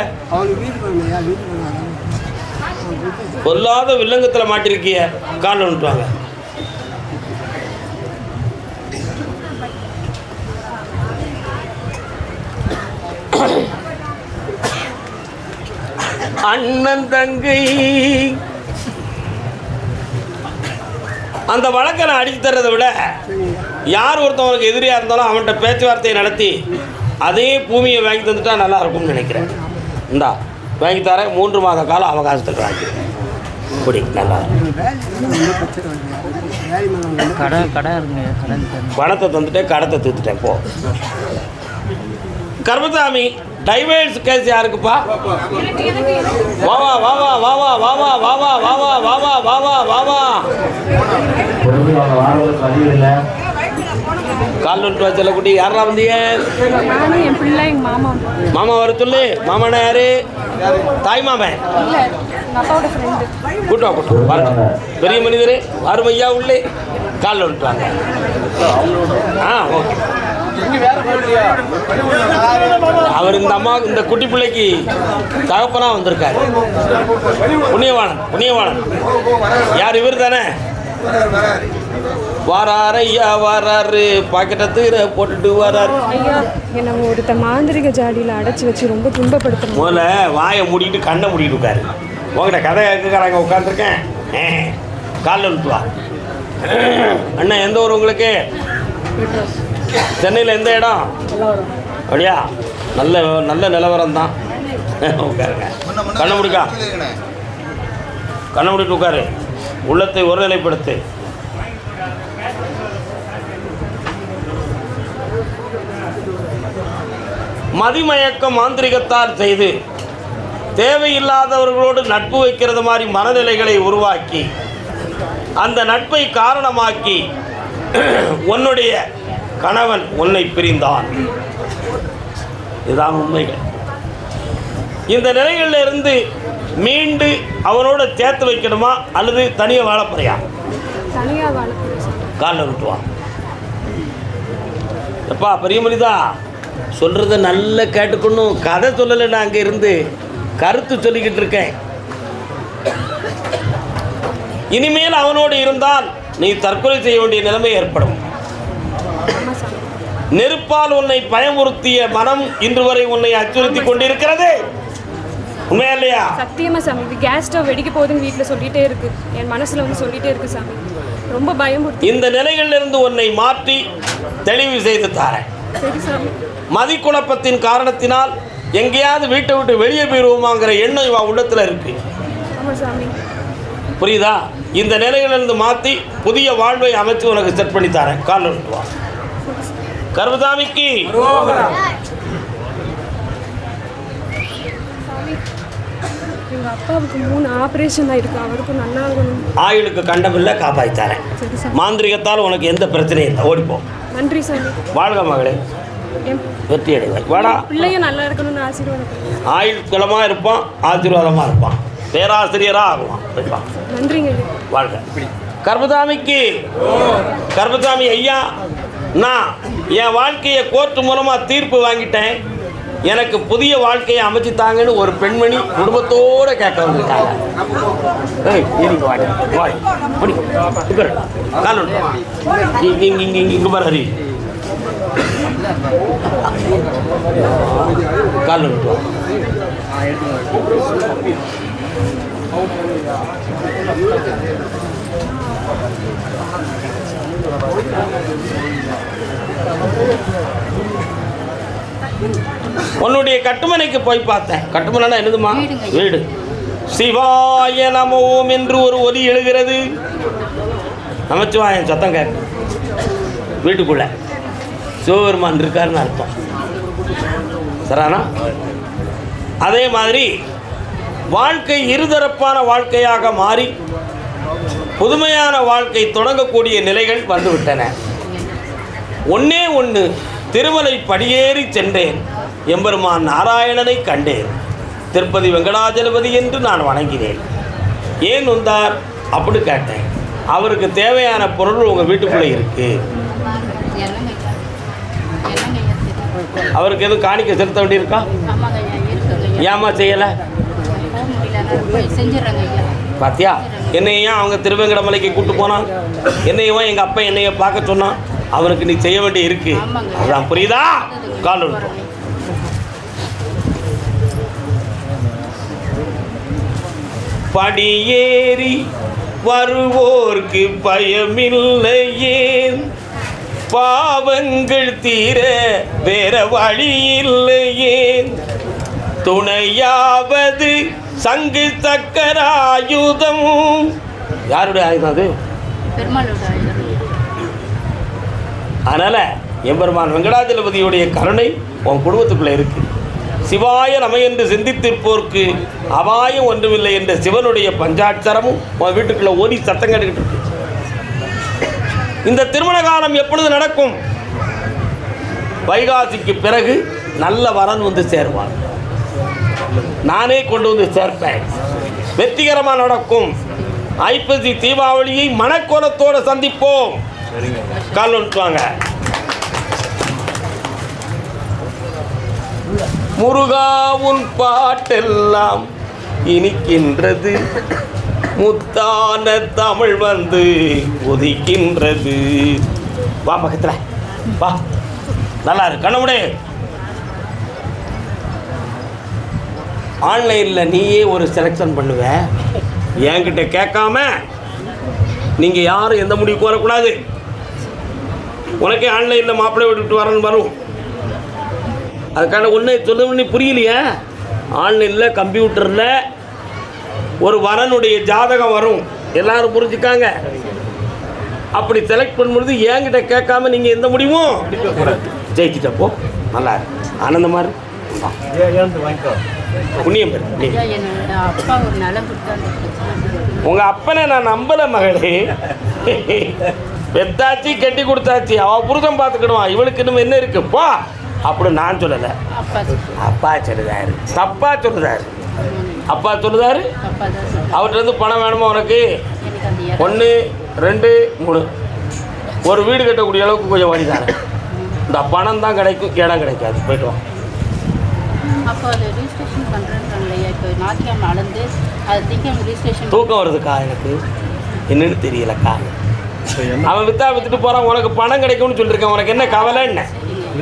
Speaker 1: பொல்லாத வில்லங்கத்தில் மாட்டிருக்கிய. கால் வந்துட்டுவாங்க. அண்ணன் தங்கை அந்த வழக்கை நான் அடித்து தர்றதை விட யார் ஒருத்தவனுக்கு எதிரியாக இருந்தாலும் அவன்கிட்ட பேச்சுவார்த்தையை நடத்தி அதே பூமியை வாங்கி தந்துட்டா நல்லா இருக்கும்னு நினைக்கிறேன். இந்தா வாங்கி தரேன், 3 மாத காலம் அவகாசத்துக்கு வாங்கி இப்படி நல்லா பணத்தை தந்துட்டேன், கடத்தை தூத்துட்டேன். போ. கருப்பசாமி டைவர்ஸ் கேஸ் யாருக்குப்பா? வாவா வாவா வாவா வாவா வாவா வாவா வாவா வாவா வாவா
Speaker 6: வாரங்களுக்கு அதிகம் இல்லை.
Speaker 1: கால் நோட்டு வச்சலக்குட்டி யாரா வந்தீங்க?
Speaker 8: நானும் என் பிள்ளை எங்கள் மாமா.
Speaker 1: மாமா வர சொல்லு. மாமானா யாரு? தாய் மாமன்.
Speaker 8: இல்லை எங்கள் அப்பாவோட ஃப்ரெண்டு.
Speaker 1: கூட்டம் கூட்டம் பாருங்க. பெரிய மனிதரே வாரும் ஐயா உள்ளே. கால் நோட்டு வாங்க. ஓகே. அவர் இந்த அம்மா இந்த குட்டி பிள்ளைக்கு தகப்பனா வந்திருக்காரு. புண்ணியவாளன் புண்ணியவாளன். யார்? இவர் தானே? வாராரு ஐயா வாராரு. பாக்கெட்டை போட்டுட்டு வராரு.
Speaker 8: ஐயா என்னை ஒருத்த மாந்திரிக ஜாடியில் அடைச்சி வச்சு ரொம்ப துன்பப்படுத்தணும்.
Speaker 1: முதல்ல வாயை மூடிட்டு கண்ணை மூடிட்டு இருக்காரு. உங்கள்கிட்ட கதை கேட்குறாங்க உட்காந்துருக்கேன். காலில் விட்டு வா. அண்ணா எந்த ஊர் உங்களுக்கு? சென்னையில் எந்த இடம்? அப்படியா? நல்ல நல்ல நிலவரம் தான். உட்காருங்க. கண்ணை முடிக்கா. கண்ணை முடிட்டு உட்காரு. உள்ளத்தை ஒருநிலைப்படுத்து. மதிமயக்க மாந்திரிகத்தால் செய்து தேவையில்லாதவர்களோடு நட்பு வைக்கிறது மாதிரி மனநிலைகளை உருவாக்கி அந்த நட்பை காரணமாக்கி உன்னுடைய கணவன் உன்னை பிரிந்தான். இதுதான் உண்மைகள். இந்த நிலைகளில் இருந்து மீண்டு அவனோட சேர்த்து வைக்கணுமா அல்லது தனியாக வாழப்பறையா?
Speaker 8: தனியாக வாழப்போகிறேன்.
Speaker 1: காலில் விட்டுவான். எப்பா பெரிய மனிதா சொல்கிறத நல்லா கேட்டுக்கணும். கதை சொல்லலை, நான் அங்கே இருந்து கருத்து சொல்லிக்கிட்டு இருக்கேன். இனிமேல் அவனோடு இருந்தால் நீ தற்கொலை செய்ய வேண்டிய நிலைமை ஏற்படும். நெருப்பால் உன்னை பயமுறுத்திய மனம் இன்று வரை உன்னை அச்சுறுத்தி கொண்டிருக்கிறது. உண்மையா இல்லையா?
Speaker 8: சத்தியமா சாமி, இது கேஸ் ஸ்டவ் வெடிக்க போகுதுன்னு வீட்டில் சொல்லிட்டே இருக்கு. என் மனசில் வந்து சொல்லிட்டே இருக்கு சாமி. ரொம்ப பயமுறுத்தி
Speaker 1: இந்த நிலைகளிலிருந்து உன்னை மாற்றி தெளிவு செய்து தாரேன்.
Speaker 8: சரி சாமி.
Speaker 1: மதிக்குழப்பத்தின் காரணத்தினால் எங்கேயாவது வீட்டை விட்டு வெளியே போயிடுவோமாங்கிற எண்ணம் இவ உள்ளத்தில் இருக்கு.
Speaker 8: ஆமாம் சாமி.
Speaker 1: புரியுதா? இந்த நிலைகளிலிருந்து மாற்றி புதிய வாழ்வை அமைச்சு உனக்கு செட் பண்ணி தரேன். காலில் விட்டுவா. கர்மசாமிக்கு
Speaker 8: எங்கள் அப்பாவுக்கு 3 ஆப்ரேஷன் ஆயிருக்கு. அவருக்கும் நல்லா இருக்கணும்.
Speaker 1: ஆயுளுக்கு கண்டமில்லை, காப்பாற்றி தரேன்.
Speaker 8: சரி சாமி.
Speaker 1: மாந்திரிகத்தால் உனக்கு எந்த பிரச்சனையும் இல்லை. ஓடிப்போம்.
Speaker 8: நன்றி சாமி.
Speaker 1: வாழ்க மகளே,
Speaker 8: என்
Speaker 1: வெற்றி அடைவாய். வாடா.
Speaker 8: பிள்ளையும் நல்லா இருக்கணும்னு ஆசீர்வாதம்.
Speaker 1: ஆயுள் குலமாக இருப்பான், ஆசீர்வாதமாக இருப்பான், பேராசிரியராக ஆகுவான். இருப்பான்.
Speaker 8: நன்றிங்க.
Speaker 1: வாழ்க. கர்மசாமிக்கு கர்மசாமி ஐயா, நான் என் வாழ்க்கையை கோர்ட்டு மூலமாக தீர்ப்பு வாங்கிட்டேன். எனக்கு புதிய வாழ்க்கையை அமைச்சுத்தாங்கன்னு ஒரு பெண்மணி குடும்பத்தோடு கேட்க வந்திருக்காங்க. இங்கே பாரு ஹரி. கால் விட்டு உன்னுடைய கட்டுமனைக்கு போய் பார்த்தேன். கட்டுமனைனா என்னதுமா? வீடு. சிவாய நமோம் என்று ஒரு ஒலி எழுகிறது. நமச்சிவாயன் சத்தம் கேட்க வீட்டுக்குள்ள சிவபெருமான் இருக்காருன்னு அர்த்தம். சரானா? அதே மாதிரி வாழ்க்கை இருதரப்பான வாழ்க்கையாக மாறி புதுமையான வாழ்க்கை தொடங்கக்கூடிய நிலைகள் வந்துவிட்டன. ஒன்னே ஒன்று, திருமலை படியேறி சென்றேன், எம்பெருமான் நாராயணனை கண்டேன், திருப்பதி வெங்கடாஜலபதி என்று நான் வணங்கினேன். ஏன் வந்தார் அப்படி கேட்டேன். அவருக்கு தேவையான பொருள் உங்கள் வீட்டுக்குள்ளே இருக்கு. அவருக்கு எதுவும் காணிக்க செலுத்த வேண்டியிருக்கா? ஏமா செய்யலை? பாத்தியா, என்னையா அவங்க திருவேங்கடமலைக்கு கூட்டு போனான், என்னையவா எங்கள் அப்பா என்னைய பார்க்க சொன்னான். அவனுக்கு நீ செய்ய வேண்டிய இருக்கு. அதான் புரியுதா? கால் விட்டோம். படியேறி வருவோர்க்கு பயமில்லையே, பாவங்கள் தீர வேற வழி இல்லையே, துணையாவது சங்கு சக்கராயுதம். யாருடைய ஆயுதம் அது? அதனால் எம்பெருமான் வெங்கடாஜலபதியுடைய கருணை உன் குடும்பத்துக்குள்ளே இருக்கு. சிவாய நம என்று சிந்தித்திருப்போருக்கு அபாயம் ஒன்றுமில்லை என்ற சிவனுடைய பஞ்சாட்சரமும் உன் வீட்டுக்குள்ள ஓடி சத்தம் கேட்டுக்கிட்டு இருக்கு. இந்த திருமண காலம் எப்பொழுது நடக்கும்? வைகாசிக்கு பிறகு நல்ல வரன் வந்து சேருவான். நானே கொண்டு வந்து சேர்ப்பேன். வெற்றிகரமாக நடக்கும். ஐப்பசி தீபாவளியை மனக்கோலத்தோடு சந்திப்போம். கால் ஒன்றுவாங்க. முருகா உன் பாட்டெல்லாம் இனிக்கின்றது, முத்தான தமிழ் வந்து உதிக்கின்றது. வா பக்கத்தில் வா, நல்லா இருக்கு. கண்ணமுடே ஆன்லைனில் நீயே ஒரு செலெக்ஷன் பண்ணுவ, என்கிட்ட கேட்காம நீங்கள் யாரும் எந்த முடிவுக்கு வரக்கூடாது. உனக்கே ஆன்லைனில் மாப்பிள்ளை விட்டுட்டு வரணும் வரும். அதுக்கான ஒன்று சொல்ல புரியலையே. ஆன்லைனில் கம்ப்யூட்டரில் ஒரு வரனுடைய ஜாதகம் வரும், எல்லாரும் புரிஞ்சுக்காங்க. அப்படி செலக்ட் பண்ணும்பொழுது என்கிட்ட கேட்காம நீங்கள் எந்த முடிவும் ஜெயிச்சிட்டப்போ நல்லா ஆனந்தமாக இருக்கு. புண்ணியம் பெரு.
Speaker 9: அப்பா ஒரு நலம் கொடுத்தாரு.
Speaker 1: உங்கள் அப்பனை நான் நம்பலை மகளே. பெத்தாச்சி கட்டி கொடுத்தாச்சு, அவள் புருஷன் பார்த்துக்கிடுவான், இவளுக்கு இன்னும் என்ன இருக்கு போ அப்படி நான் சொல்லலை. அப்பா சொல்லுதாரு, தப்பா சொல்லுதாரு. அப்பா சொல்லுதாரு. அவர்கிட்ட இருந்து பணம் வேணுமா உனக்கு? 1 2 3 ஒரு வீடு கட்டக்கூடிய அளவுக்கு கொஞ்சம் வழிதானே. இந்த பணம் தான் கிடைக்கும், இடம் கிடைக்காது. போய்ட்டு வா.
Speaker 9: அப்போ அது ரிஜிஸ்ட்ரேஷன் பண்ணுறேன்றாங்களையா? இப்போ ஞாயிற்றுக்கிழமை அளந்து அது திங்கம் ரிஜிஸ்ட்ரேஷன்.
Speaker 1: தூக்கம் வருதுக்கா எனக்கு, என்னன்னு தெரியலக்கா. அவன் வித்துட்டு போகிறான், உனக்கு பணம் கிடைக்கும்னு சொல்லியிருக்கேன். உனக்கு என்ன கவலை? என்ன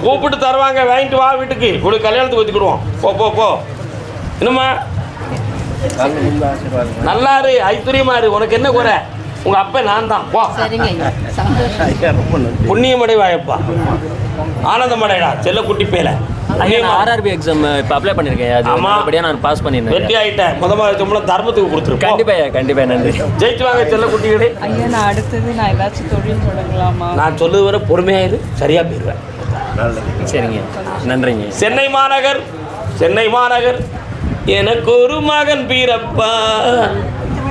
Speaker 1: கூப்பிட்டு தருவாங்க, வாங்கிட்டு வா வீட்டுக்கு. ஒரு கல்யாணத்துக்கு வச்சுக்கிடுவோம். போ போ போ. இன்னுமா நல்லாரு, ஐஸ்வர்யமாரு. உனக்கு என்ன குறை? உங்கள் அப்பா நான் தான். போ. புண்ணியமடைவாயப்பா, ஆனந்தமடைடா செல்லக்குட்டி பேல.
Speaker 10: ஆர்ஆர்பி எக்ஸாம் இப்போ அப்ளை பண்ணியிருக்கேன். அது அப்படியே நான் பாஸ் பண்ணியிருந்தேன்.
Speaker 1: வெற்றி ஆகிட்டேன். முதல்ல தர்மத்துக்கு கொடுத்துருக்கேன்.
Speaker 10: கண்டிப்பாக நன்றி.
Speaker 1: ஜெயிச்சு வாங்க செல்லக்குட்டிகளே.
Speaker 5: ஐயா, நான் அடுத்தது நான் ஏதாச்சும் தொழில் தொடங்கலாமா?
Speaker 1: நான் சொல்லுது வர பொறுமையாயிரு, சரியாக போயிடுவேன்.
Speaker 10: சரிங்க, நன்றிங்க.
Speaker 1: சென்னை மாநகர் எனக்கு ஒரு மகன் பிறப்பா,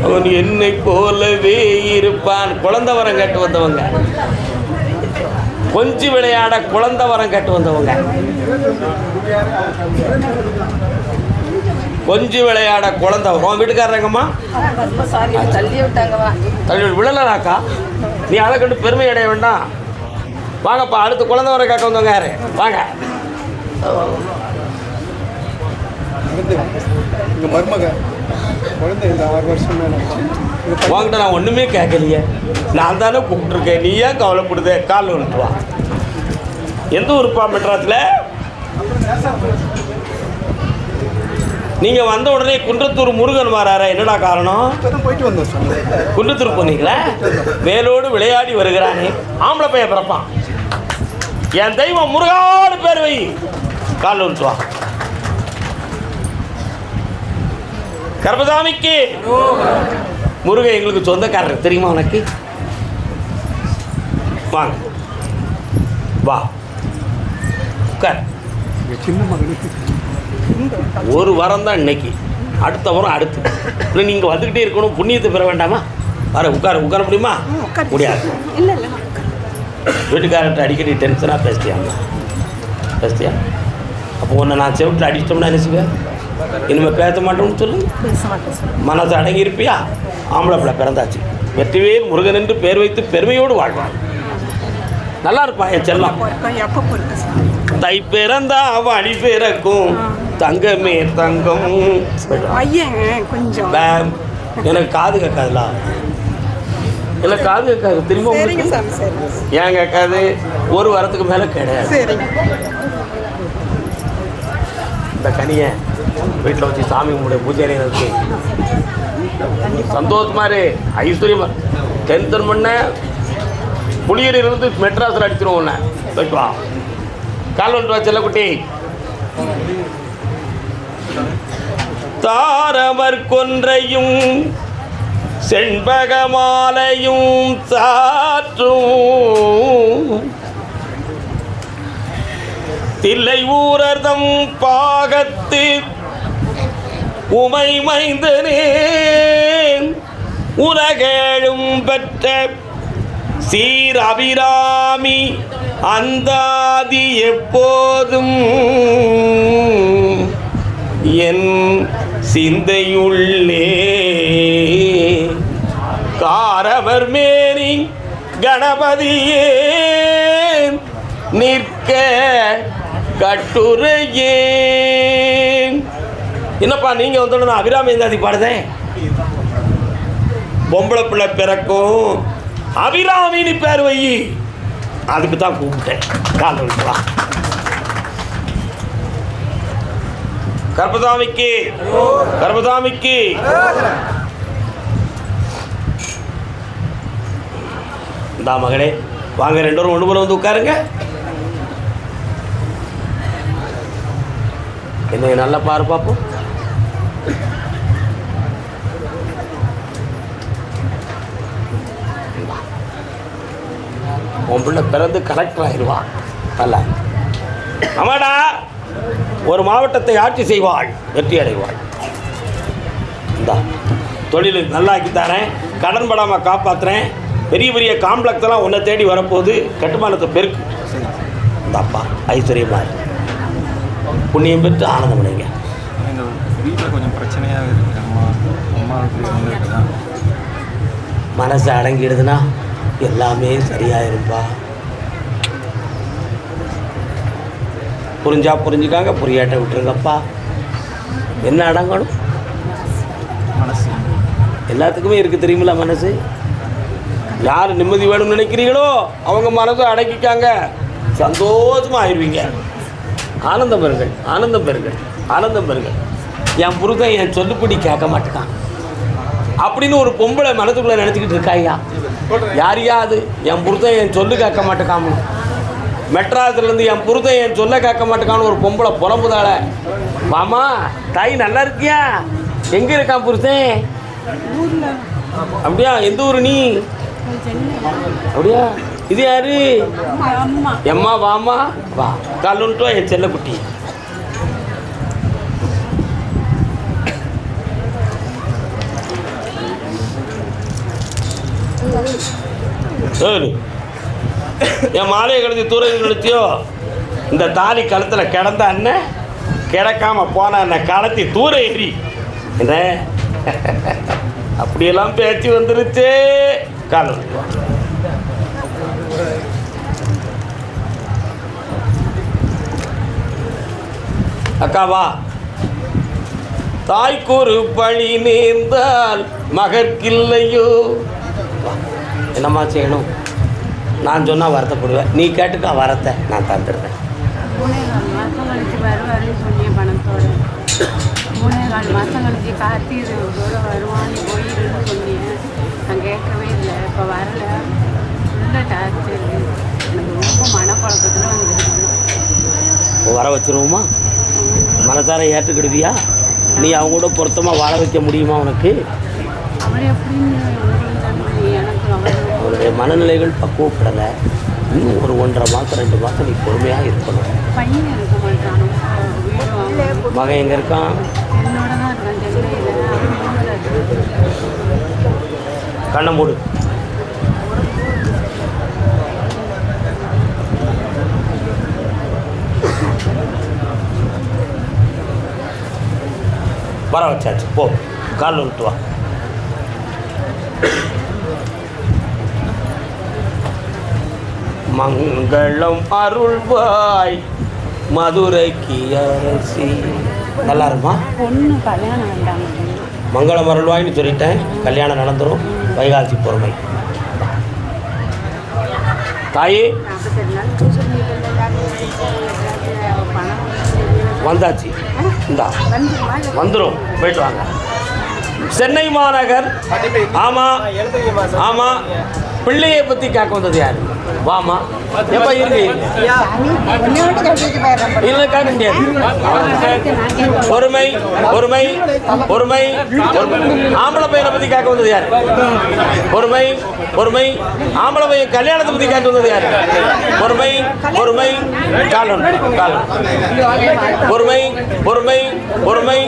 Speaker 1: அவன் என்னை போலவே இருப்பான். குழந்தை வரம் கேட்டு வந்தவங்க, கொஞ்சி விளையாட குழந்தை வரம் கேட்டு வந்தவங்க, கொஞ்சி விளையாட குழந்தை வரும். வீட்டுக்காரங்கம்மா
Speaker 5: தள்ளி விட்டாங்கம்மா.
Speaker 1: தள்ளி விழலாக்கா, நீ அதை கண்டு பெருமை அடைய வேண்டாம். வாங்கப்பா, அடுத்து குழந்தை வர கேட்க வந்தவங்க யாரு? வாங்க.
Speaker 4: எங்கள் மருமக குழந்தை இந்த 6 வருஷம் மேலே
Speaker 1: வாங்கிட்ட நான் ஒன்றுமே கேட்கலையே, நான் தானே கூப்பிட்டுருக்கேன். நீ ஏன் கவலைப்படுத? காலில் வந்துட்டு வா. எந்த ஊருப்பா? மெட்ராஸில். நீங்கள் வந்த உடனே குன்றத்தூர் முருகன் வராரா? என்னடா காரணம்?
Speaker 4: போயிட்டு வந்தோம் சார்.
Speaker 1: குன்றத்தூர் போனீங்களா? வேலோடு விளையாடி வருகிறானே ஆம்பளை பையன் பிறப்பான். என் தெய்வம் முருகாடு பேர் வை. காலில் வந்துட்டு வா. கர்மசாமிக்கு முருகன் எங்களுக்கு சொந்தக்காரர் தெரியுமா உனக்கு? வாங்க வா உட்கார். ஒரு வாரம் தான் இன்னைக்கு, அடுத்த வாரம் அடுத்து. இல்லை நீங்கள் வந்துக்கிட்டே இருக்கணும், புண்ணியத்தை பெற வேண்டாமா? வர உட்கார முடியுமா? முடியாது. வீட்டுக்காரர்கிட்ட அடிக்கடி டென்ஷனாக பேசிட்டியா? அப்போ உன்னை நான் செவிட்டில் அடிச்சிட்டோம்னா என்ன செய்வேன்? இனிமேல் பேச மாட்டோம்னு சொல்லு. மனசு அடங்கி இருப்பியா? ஆம்பளை பிள்ளை பிறந்தாச்சு. வெற்றிவேல் முருகன் என்று பேர் வைத்து பெருமையோடு வாழ்வான். நல்லா இருப்பா என் செல்லம். தை பிறந்தா வழி பிறக்கும், தங்கமே தங்கம். கொஞ்சம் எனக்கு காது கேட்காதுல, எனக்கு காது கேட்காது. திரும்ப ஏன் கேட்காது? ஒரு வாரத்துக்கு மேலே கிடையாது. இந்த கனியை வீட்டில் வச்சு சாமி கும்பிட பூஜை இருக்கு. சந்தோஷமா இரு, ஐஸ்வர்யமா. டென்ஷன் பண்ண புளியூரிலிருந்து மெட்ராஸில் அடிச்சிருவோம் உன்னை. போயிட்டு வா. கால் வந்துட்டு வா செல்லக்குட்டி. தாரமர் கொன்றையும் செண்பக மாலையும் சாற்றும் தில்லை ஊரர்தம் பாகத்து உமை மைந்தனே உலகேழும் பெற்ற சீர் அபிராமி அந்தாதி எப்போதும் என் சிந்தையுள்ளே காரவர் மேனி கணபதியே நிற்க கட்டுரையே. என்னப்பா நீங்கள் வந்து நான் அபிராமி அந்தாதி பாடுதேன். பொம்பளை பிள்ளை பிறக்கும் அபிராமின்னு பேர் வை, அதுக்கு தான் கூப்பிட்டேன். கால் விட்டுலாம். கர்ப்பசாமிக்கு கர்ப்பசாமிக்கு. இந்தா மகளே வாங்க, 2 பேரும் ஒன்று போல வந்து உட்காருங்க. என்ன நல்லா பாரு பார்ப்போம். உன் பிள்ளை பிறந்து கலெக்டர் ஆயிடுவா. நல்லா ஆமாடா, ஒரு மாவட்டத்தை ஆட்சி செய்வாள், வெற்றி அடைவாள். இந்தா தொழில் நல்லாக்கி தரேன், கடன் படாமல் காப்பாற்றுறேன். பெரிய பெரிய காம்ப்ளெக்ஸ் எல்லாம் உன்னை தேடி வரப்போகுது. கட்டுமானத்தை பெருக்கு. இந்தாப்பா ஐஸ்வர்யமா புண்ணியம் பெற்று ஆனந்தம் அடைங்க.
Speaker 3: எங்கள் வீட்டில் கொஞ்சம் பிரச்சனையாக இருக்குது. அம்மாவுக்கு தான்
Speaker 1: மனசு அடங்கிடுதுன்னா எல்லாமே சரியாயிருப்பா. புரிஞ்சா புரிஞ்சுக்காங்க, புரியாட்ட விட்டுருங்கப்பா. என்ன அடங்கணும்?
Speaker 3: மனசு
Speaker 1: எல்லாத்துக்குமே இருக்குது தெரியுமில்ல மனசு. யார் நிம்மதி வேணும்னு நினைக்கிறீங்களோ அவங்க மனசை அடக்கிக்காங்க, சந்தோஷமாக ஆயிடுவீங்க. ஆனந்தம் பெறுங்கள், ஆனந்தம் பெறுங்கள், ஆனந்தம் பெறுங்கள். என் புருஷன் என் சொல்லுப்படி கேட்க மாட்டேக்கான் அப்படின்னு ஒரு பொம்பளை மனசுக்குள்ளே நினச்சிக்கிட்டு இருக்காயா. யாரையா அது? என் புருஷன் என் சொல்லு கேட்க மாட்டேக்காம மெட்ராஸ்லேருந்து என் புருஷன் என் சொல்ல கேட்க மாட்டேக்கான்னு ஒரு பொம்பளை புலம்புதாள. மாமா தாய் நல்லா இருக்கியா? எங்கே இருக்கான் புருஷன்? அப்படியா? எந்த ஊர் நீ? அப்படியா? இது யாரு? எம்மா வாமா வா, காலுன்ட்டோ என் செல்லக்குட்டி. சரி, என் மாலையை கழுத்தி தூரம் நிறுத்தியோ, இந்த தாலி கழுத்தில் கிடந்த அண்ணன் கிடக்காம போன அண்ணன் கலத்தி தூர ஏறி என்ன அப்படியெல்லாம் பேச்சு வந்துருச்சே. காலம் அக்காவா, தாய்க்கொரு பழி நேர்ந்தால் மகற்கில்லையோ. என்னம்மா செய்யணும்? நான் சொன்னால் வருத்தப்படுவேன், நீ கேட்டுக்கா வரத்தை நான் தந்துடுறேன்.
Speaker 9: 3 மாதம் கழிச்சு வருவாருன்னு சொன்னிய பணத்தோடு. 3 மாதம் கழிச்சு கார்த்திகோட வருவான்னு போயிருந்து சொன்னீங்க. நான் கேட்கவே இல்லை. இப்போ வரல, உள்ள டார்ச்சர். எனக்கு ரொம்ப மனக்குழப்பத்தில் வந்துருக்கு.
Speaker 1: வர வச்சுருவோமா? மனசார ஏற்றுக்கிடுவியா? நீ அவங்க கூட பொருத்தமாக வாழ வைக்க முடியுமா உனக்கு?
Speaker 9: அப்படி எப்படின்னு எனக்கு
Speaker 1: அவருடைய மனநிலைகள் பக்குவப்படலை. இன்னும் ஒரு 1.5 மாதம் 2 மாதம் நீ பொறுமையாக இருக்கணும்.
Speaker 9: பையன் இருக்க மாட்டானோ?
Speaker 1: மகன் எங்கே இருக்கான்?
Speaker 9: என்னோட தான் இருக்கான், சென்னையில்.
Speaker 1: கண்ணை மூடு. வர வச்சாச்சு, போ கால் விட்டு வா. மங்களம் அருள்வாய் மதுரைக்கு அரசி. நல்லா இருக்குமா?
Speaker 9: பொண்ணு கல்யாணம் வேண்டாம்.
Speaker 1: மங்களம் அருள்வாய்னு சொல்லிட்டேன். கல்யாணம் நடந்துடும். வைகாசி பொறுமை. தாயி வந்தாச்சு, இந்தா வந்துடும். போயிட்டு வாங்க. சென்னை மாநகர். ஆமாம் ஆமாம், பிள்ளையை பற்றி கேட்க வந்தது யார்? வாமா, எப்போ இருக்கு? இல்லை கேட்க முடியாது. பொறுமை பொறுமை பொறுமை. ஆம்பளை பையனை பற்றி கேட்க வந்தது யார்? பொறுமை பொறுமை. ஆம்பளை பையன் கல்யாணத்தை பற்றி கேட்டு வந்தது யாரு? பொறுமை பொறுமை. காலம் காலம். பொறுமை பொறுமை பொறுமை.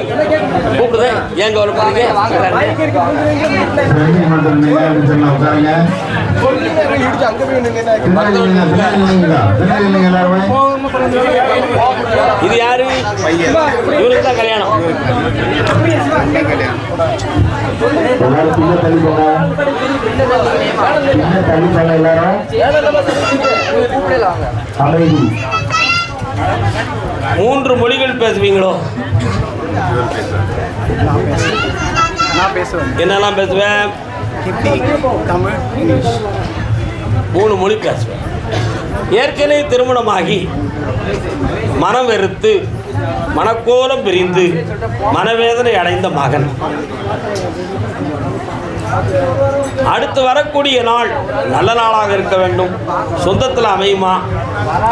Speaker 1: கூப்பிடுது ஏங்க ஒரு பாருங்க. இது யாரு? இவருக்கு தான் கல்யாணம். மூன்று மொழிகள் பேசுவீங்களோ?
Speaker 4: நான் பேசுவேன்.
Speaker 1: என்னெல்லாம் பேசுவேன்?
Speaker 4: ஹிந்தி, தமிழ், இங்கிலீஷ்.
Speaker 1: 3 மொழி பேசுவேன். ஏற்கனவே திருமணமாகி மனம் வெறுத்து மனக்கோலம் பிரிந்து மனவேதனை அடைந்த மகன் அடுத்து வரக்கூடிய நாள் நல்ல நாளாக இருக்க வேண்டும். சொந்தத்தில் அமையுமா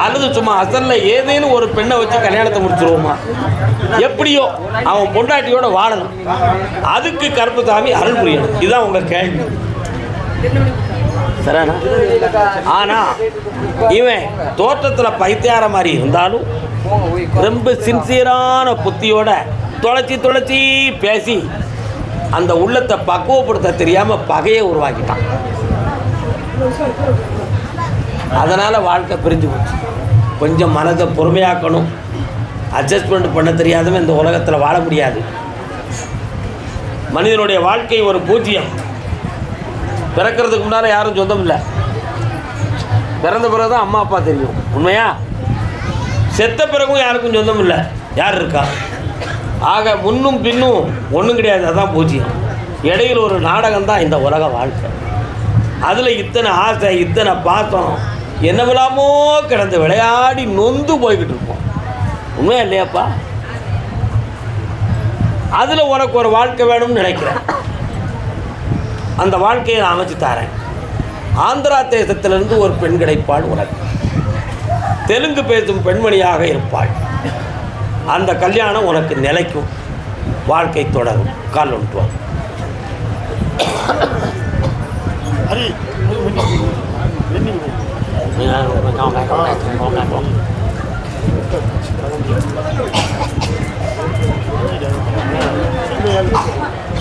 Speaker 1: அல்லது சும்மா அசல்ல ஏதேனும் ஒரு பெண்ணை வச்சு கல்யாணத்தை முடிச்சிருவோமா? எப்படியோ அவன் பொண்டாட்டியோட வாழணும். அதுக்கு கருப்புசாமி அருள் புரியணும். இதுதான் உங்க கேள்வி. சரிண்ணா? ஆனா இவன் தோற்றத்தில் பைத்தியார மாதிரி இருந்தாலும் ரொம்ப சின்சியரான புத்தியோட தொலைச்சி பேசி அந்த உள்ளத்தை பக்குவப்படுத்த தெரியாம பகையை உருவாக்கிட்டான். அதனால வாழ்க்கை பிரிஞ்சு போச்சு. கொஞ்சம் மனதை பொறுமையாக்கணும். அட்ஜஸ்ட்மெண்ட் பண்ண தெரியாதவன் இந்த உலகத்தில் வாழ முடியாது. மனிதனுடைய வாழ்க்கை ஒரு பூஜ்யம். பிறக்கிறதுக்கு முன்னால் யாரும் சொந்தம் இல்லை. பிறந்த பிறகு தான் அம்மா அப்பா தெரியும். உண்மையா? செத்த பிறகும் யாருக்கும் சொந்தம் இல்லை. யார் இருக்கா? ஆக முன்னும் பின்னும் ஒன்றும் கிடையாது. அதுதான் பூஜ்யம். இடையில் ஒரு நாடகம் தான் இந்த உலக வாழ்க்கை. அதில் இத்தனை ஆசை, இத்தனை பாசம், என்னவெல்லாமோ கிடந்து விளையாடி நொந்து போய்கிட்டு இருப்போம். உண்மையா இல்லையாப்பா? அதில் உனக்கு ஒரு வாழ்க்கை வேணும்னு நினைக்கிறேன். அந்த வாழ்க்கையை நான் அமைச்சு தரேன். ஆந்திரா தேசத்திலிருந்து ஒரு பெண் கிடைப்பாள் உனக்கு. தெலுங்கு பேசும் பெண்மணியாக இருப்பாள். அந்த கல்யாணம் உனக்கு நிலைக்கும். வாழ்க்கை தொடரும். கால் ஒன்றுவான்.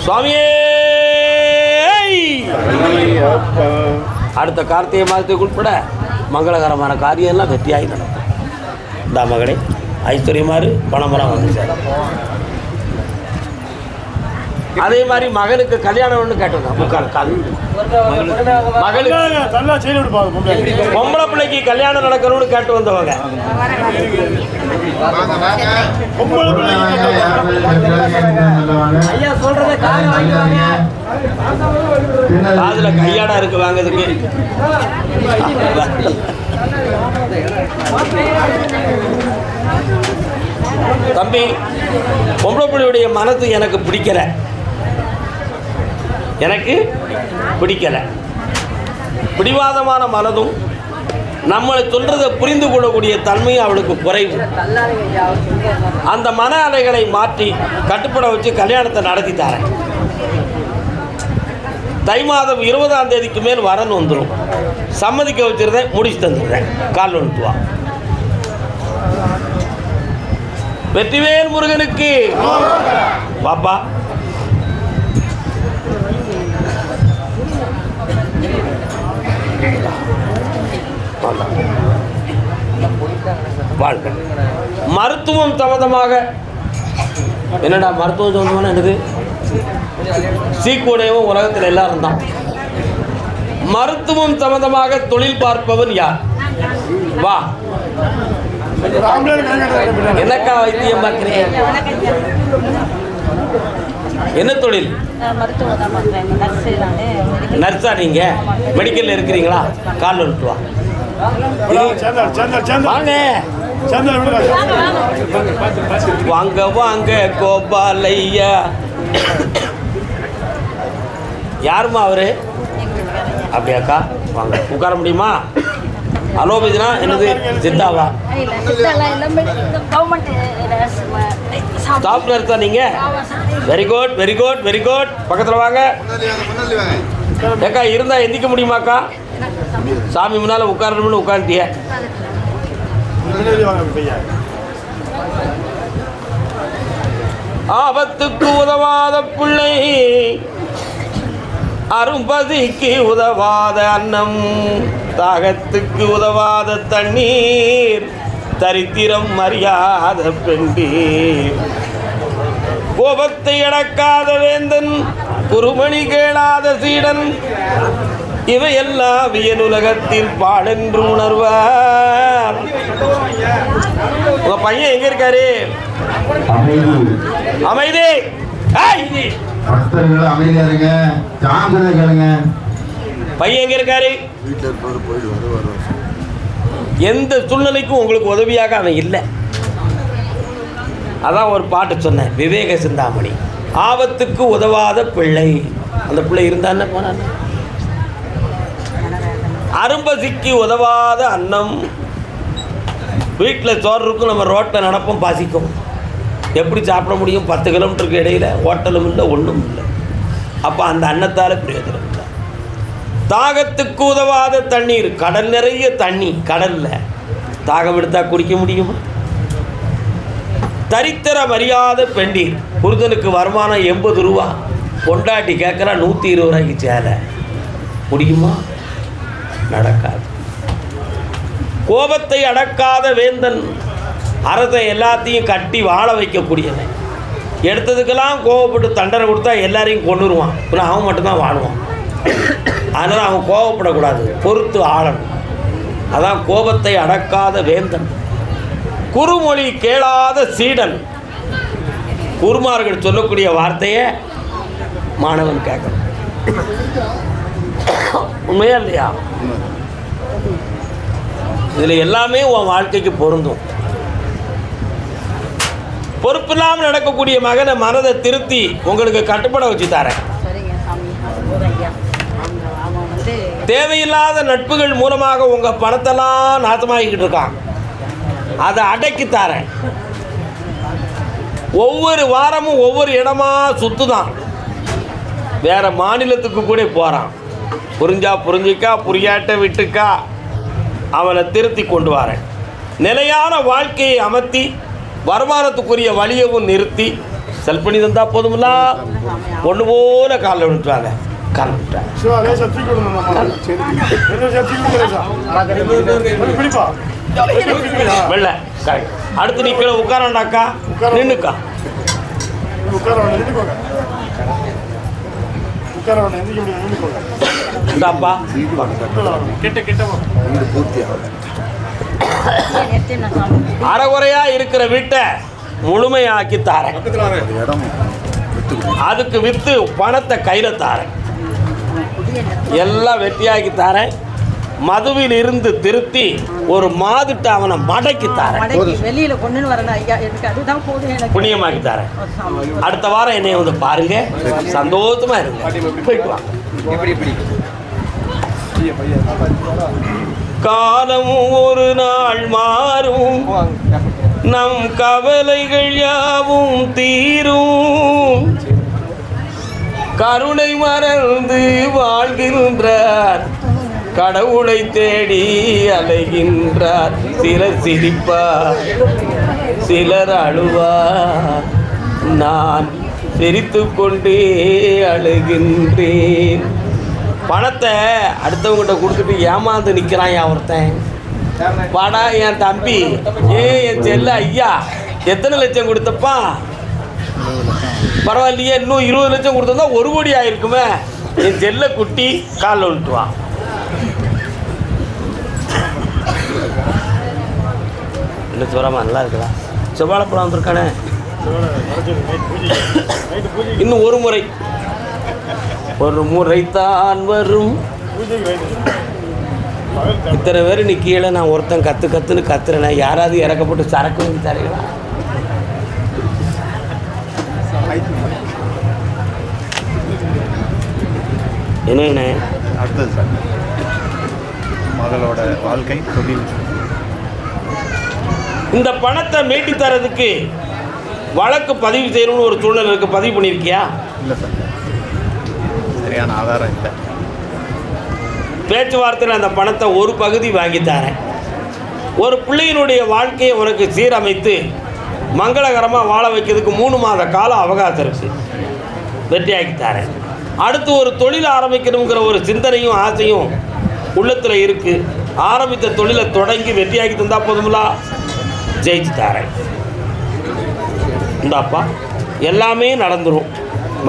Speaker 1: சுவாமியே, அடுத்த கார்த்திகை மாதத்துக்கு உட்பட மங்களகரமான காரியம் எல்லாம் வெற்றியாகி நடக்கும். இந்த மகனே ஐஸ்வர்யமாறு பணமெல்லாம் வந்து சேரும். அதே மாதிரி மகனுக்கு கல்யாணம் ஒன்று கேட்டிருந்தான். முக்கால் கால் மகளுக்கு பொம்பளை பிள்ளைக்கு கல்யாணம் நடக்கணும்னு கேட்டு வந்தவங்க. காதுல கையாடா இருக்கு வாங்கிறதுக்கு. தம்பி, பொம்பளை பிள்ளையுடைய மனசு எனக்கு பிடிக்கல. பிடிவாதமான மனதும் நம்மளை சொல்றதை புரிந்து கொள்ளக்கூடிய தன்மையும் அவளுக்கு குறைவு. அந்த மன அலைகளை மாற்றி கட்டுப்பட வச்சு கல்யாணத்தை நடத்தி தரேன். தை மாதம் 20ஆம் தேதிக்கு மேல் வரன் வந்துடும். சம்மதிக்க வச்சிருந்தேன், முடிச்சு தந்துடுறேன். கால் ஒன்றுவா. வெற்றிவேல் முருகனுக்கு பாப்பா. வாழ்க்கை மருத்துவம் சம்பந்தமாக என்னடா மருத்துவம் சம்பந்தமான என்னது? சீக்குடையவும் உலகத்தில் எல்லாரும் தான். மருத்துவம் சம்பந்தமாக தொழில் பார்ப்பவன் யார்? வா. என்னக்கா வைத்தியம் பார்க்கிறேன்? என்ன தொழில்? நர்ஸா? நீங்க மெடிக்கல்ல இருக்கிறீங்களா? கால் வந்துட்டு வா. வாங்க வாங்க கோபாலையா. யாருமா அவரு? அப்படியாக்கா, வாங்க உட்கார முடியுமா? அலோபதினா என்னது? சித்தாவா? ஸ்டாஃப் நர்ஸா நீங்க? Very good very good very good. பக்கத்தில் வாங்க. ஏக்கா இருந்தால் எந்திக்க முடியுமாக்கா? சாமி முன்னால் உட்காரணும்னு உட்காந்துட்டிய. ஆபத்துக்கு உதவாத பிள்ளை, அரும்பதிக்கு உதவாத அன்னம், தாகத்துக்கு உதவாத தண்ணீர், தரித்திரம் அறியாத பெண்டீர், கோபத்தை அடக்காத வேந்தன், குருமணி கேளாத சீடன், இவையெல்லாம் வியனுலகத்தில் பாடென்று உணர்வார். உங்க பையன் எங்க இருக்காரு? அமைதி.
Speaker 6: அமைதியா இருங்க. கேளுங்க.
Speaker 1: பையன் எங்க இருக்காரு? எந்த சூழ்நிலைக்கும் உங்களுக்கு உதவியாக அவன் இல்லை. அதான் ஒரு பாட்டு சொன்னேன், விவேக சிந்தாமணி. ஆபத்துக்கு உதவாத பிள்ளை. அந்த பிள்ளை இருந்தான்னு போனான். அரும்பசிக்கு உதவாத அன்னம். வீட்டில் சோறு இருக்கும், நம்ம ரோட்டில் நடப்போம், பசிக்கும். எப்படி சாப்பிட முடியும்? 10 கிலோமீட்டருக்கு இடையில் ஹோட்டலும் இல்லை, ஒன்றும் இல்லை. அப்போ அந்த அன்னத்தால் பிரயோஜனம் இல்லை. தாகத்துக்கு உதவாத தண்ணீர். கடல் நிறைய தண்ணி, கடலில் தாகம் எடுத்தால் குடிக்க முடியுமா? தரித்திரம் அறியாத பெண்டீர். புருஷனுக்கு வருமானம் 80 ரூபா, பொண்டாட்டி கேட்குறா 120 ரூபாய்க்கு சேலை. முடியுமா? நடக்காது. கோபத்தை அடக்காத வேந்தன். அரசை எல்லாத்தையும் கட்டி வாழ வைக்கக்கூடியவன். எடுத்ததுக்கெல்லாம் கோவப்பட்டு தண்டனை கொடுத்தா எல்லாரையும் கொண்டுருவான். அப்புறம் அவன் மட்டும்தான் வாழுவான். அதனால் அவன் கோவப்படக்கூடாது, பொறுத்து ஆளணும். அதான் கோபத்தை அடக்காத வேந்தன். குறுமொழி கேளாத சீடன். குருமார்கள் சொல்லக்கூடிய வார்த்தையை மாணவன் கேட்கணும். உண்மையா இல்லையா? இதில் எல்லாமே உன் வாழ்க்கைக்கு பொருந்தும். பொறுப்பில்லாமல் நடக்கக்கூடிய மகனை மனதை திருத்தி உங்களுக்கு கட்டுப்பட வச்சு தரேன். தேவையில்லாத நட்புகள் மூலமாக உங்கள் பணத்தெல்லாம் நாசமாகிக்கிட்டு இருக்கான். அதை அடக்கி தரேன். ஒவ்வொரு வாரமும் ஒவ்வொரு இடமா சுற்றுதான். வேற மாநிலத்துக்கு கூட போகிறான். புரிஞ்சா புரிஞ்சிக்கா, புரியாட்ட விட்டுக்கா. அவனை திருத்தி கொண்டு வரேன். நிலையான வாழ்க்கையை அமர்த்தி வருமானத்துக்குரிய வழியவும் நிறுத்தி செல் பண்ணி தந்தால் போதுமில்ல. ஒன்று போல காலில் விட்டுறாங்க. காலில் விட்டுறாங்க. வெள்ள கரெக்ட். அடுத்து நீ கீழே உட்காரண்டாக்கா, நின்றுக்கா. இந்தாப்பா அறகுறையா இருக்கிற வீட்டை முழுமையாக்கி தாரேன். அதுக்கு வித்து பணத்தை கையில தாரேன். எல்லாம் வெட்டியாக்கி தாரேன். மதுவில் இருந்து திருத்தி ஒரு மாதுட்ட அவனை மடக்கி தாரேன்.
Speaker 5: வெளியில கொண்டு வரணும் ஐயா, எனக்கு அதுதான் போதும்.
Speaker 1: புண்ணியமாக்கி தாரேன். அடுத்த வாரம் என்னை வந்து பாருங்க, சந்தோஷமா இருங்க. போயிட்டு வாங்க. காலம் ஒரு நாள் மாறும், நம் கவலைகள் யாவும் தீரும். கருணை மறந்து வாழ்கின்றார், கடவுளை தேடி அலைகின்றார். சிலர் சிரிப்பார், சிலர் அழுவார், நான் சிரித்து கொண்டே அழுகின்றேன். பணத்தை அடுத்தவங்கிட்ட கொடுத்துட்டு ஏமாந்து நிற்கிறான் ஒருத்தன். படா என் தம்பி, என் செல்ல ஐயா எத்தனை லட்சம் கொடுத்தப்பா? பரவாயில்லையே, இன்னும் 20 லட்சம் கொடுத்தா 1 கோடி ஆயிருக்குமே. என் செல்ல குட்டி காலில் விட்டுவான். இல்லை சோறாமா, நல்லா இருக்குதா? செவ்வாழைப்பழம் வந்திருக்கானே. இன்னும் ஒரு முறைத்தான் வரும். இத்தனை பேர் நீ கீழே, நான் ஒருத்தன் கத்துன்னு கத்துறேன். யாராவது இறக்கப்பட்டு சரக்கு வாங்கி தரீங்களா? என்ன
Speaker 3: அடுத்தது சார், மகளோட வாழ்க்கை தொழில்.
Speaker 1: இந்த பணத்தை மீட்டி தரதுக்கு வழக்கு பதிவு செய்யணும்னு ஒரு சூழ்நிலை இருக்குது. பதிவு பண்ணியிருக்கியா?
Speaker 3: இல்லை சார், சரியான ஆதாரம் இல்லை.
Speaker 1: பேச்சுவார்த்தையில் அந்த பணத்தை ஒரு பகுதி வாங்கி தரேன். ஒரு பிள்ளையினுடைய வாழ்க்கையை உனக்கு சீரமைத்து மங்களகரமாக வாழ வைக்கிறதுக்கு 3 மாத காலம் அவகாசம் இருக்குது, வெற்றியாக்கி தரேன். அடுத்து ஒரு தொழில் ஆரம்பிக்கணுங்கிற ஒரு சிந்தனையும் ஆசையும் உள்ளத்தில் இருக்குது. ஆரம்பித்த தொழிலை தொடங்கி வெற்றியாக்கி தந்தால் போதுங்களா, ஜெயிச்சு தரேன். இந்தாப்பா எல்லாமே நடந்துடும்.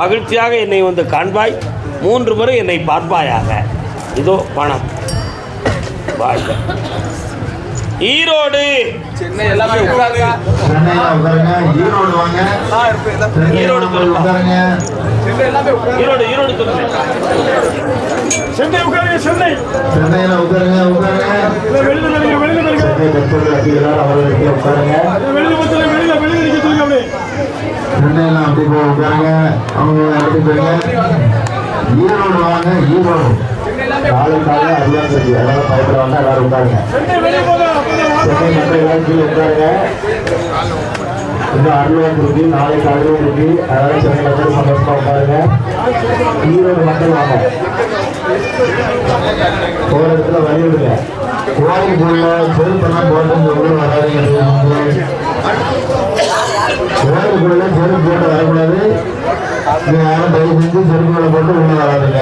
Speaker 1: மகிழ்ச்சியாக என்னை வந்து காண்பாய், 3 முறை என்னை பார்ப்பாயாக. இதோ பணம். வாழ்க. ஈரோடு
Speaker 4: சென்னை எல்லாமே உட்காருங்க. ஈரோடு வாங்க.
Speaker 1: ஈரோடு
Speaker 4: உட்காருங்க.
Speaker 1: ஈரோடு சொல்லுங்க.
Speaker 2: சென்னை உட்காருங்க.
Speaker 4: சென்னையில உட்காருங்க.
Speaker 2: வெளியில நிற்க சொல்லுங்க. அப்படியே
Speaker 4: சென்னையில அப்படி போய் உட்காருங்க. அவங்க அப்படி போயிருங்க. ஈரோடு வாங்க. ஈரோடு காலை அதுதான் சரி. அதெல்லாம் பயப்பட வேண்டாம். எல்லாரும் உட்காருங்க.
Speaker 2: சென்னை வெளியே போதும்.
Speaker 4: சென்னை மக்கள் எல்லாம் கீழே உட்காருங்க. இன்னும் அருள்வாக்கு இருக்கு, நாளை காலையில் இருக்கு. அதனால சென்னை மக்கள் சந்தோஷமா உட்காருங்க. ஈரோடு மக்கள் வாங்க. போற இடத்துல வழி விடுங்க. கோயில் போல செருப்பெல்லாம் போட்டு உள்ள வராதுங்க. கோயிலுக்குள்ள செருப்பு போட்டு வரக்கூடாது. யாரும் தயவு செஞ்சு செருப்புகளை போட்டு உள்ள வராதுங்க.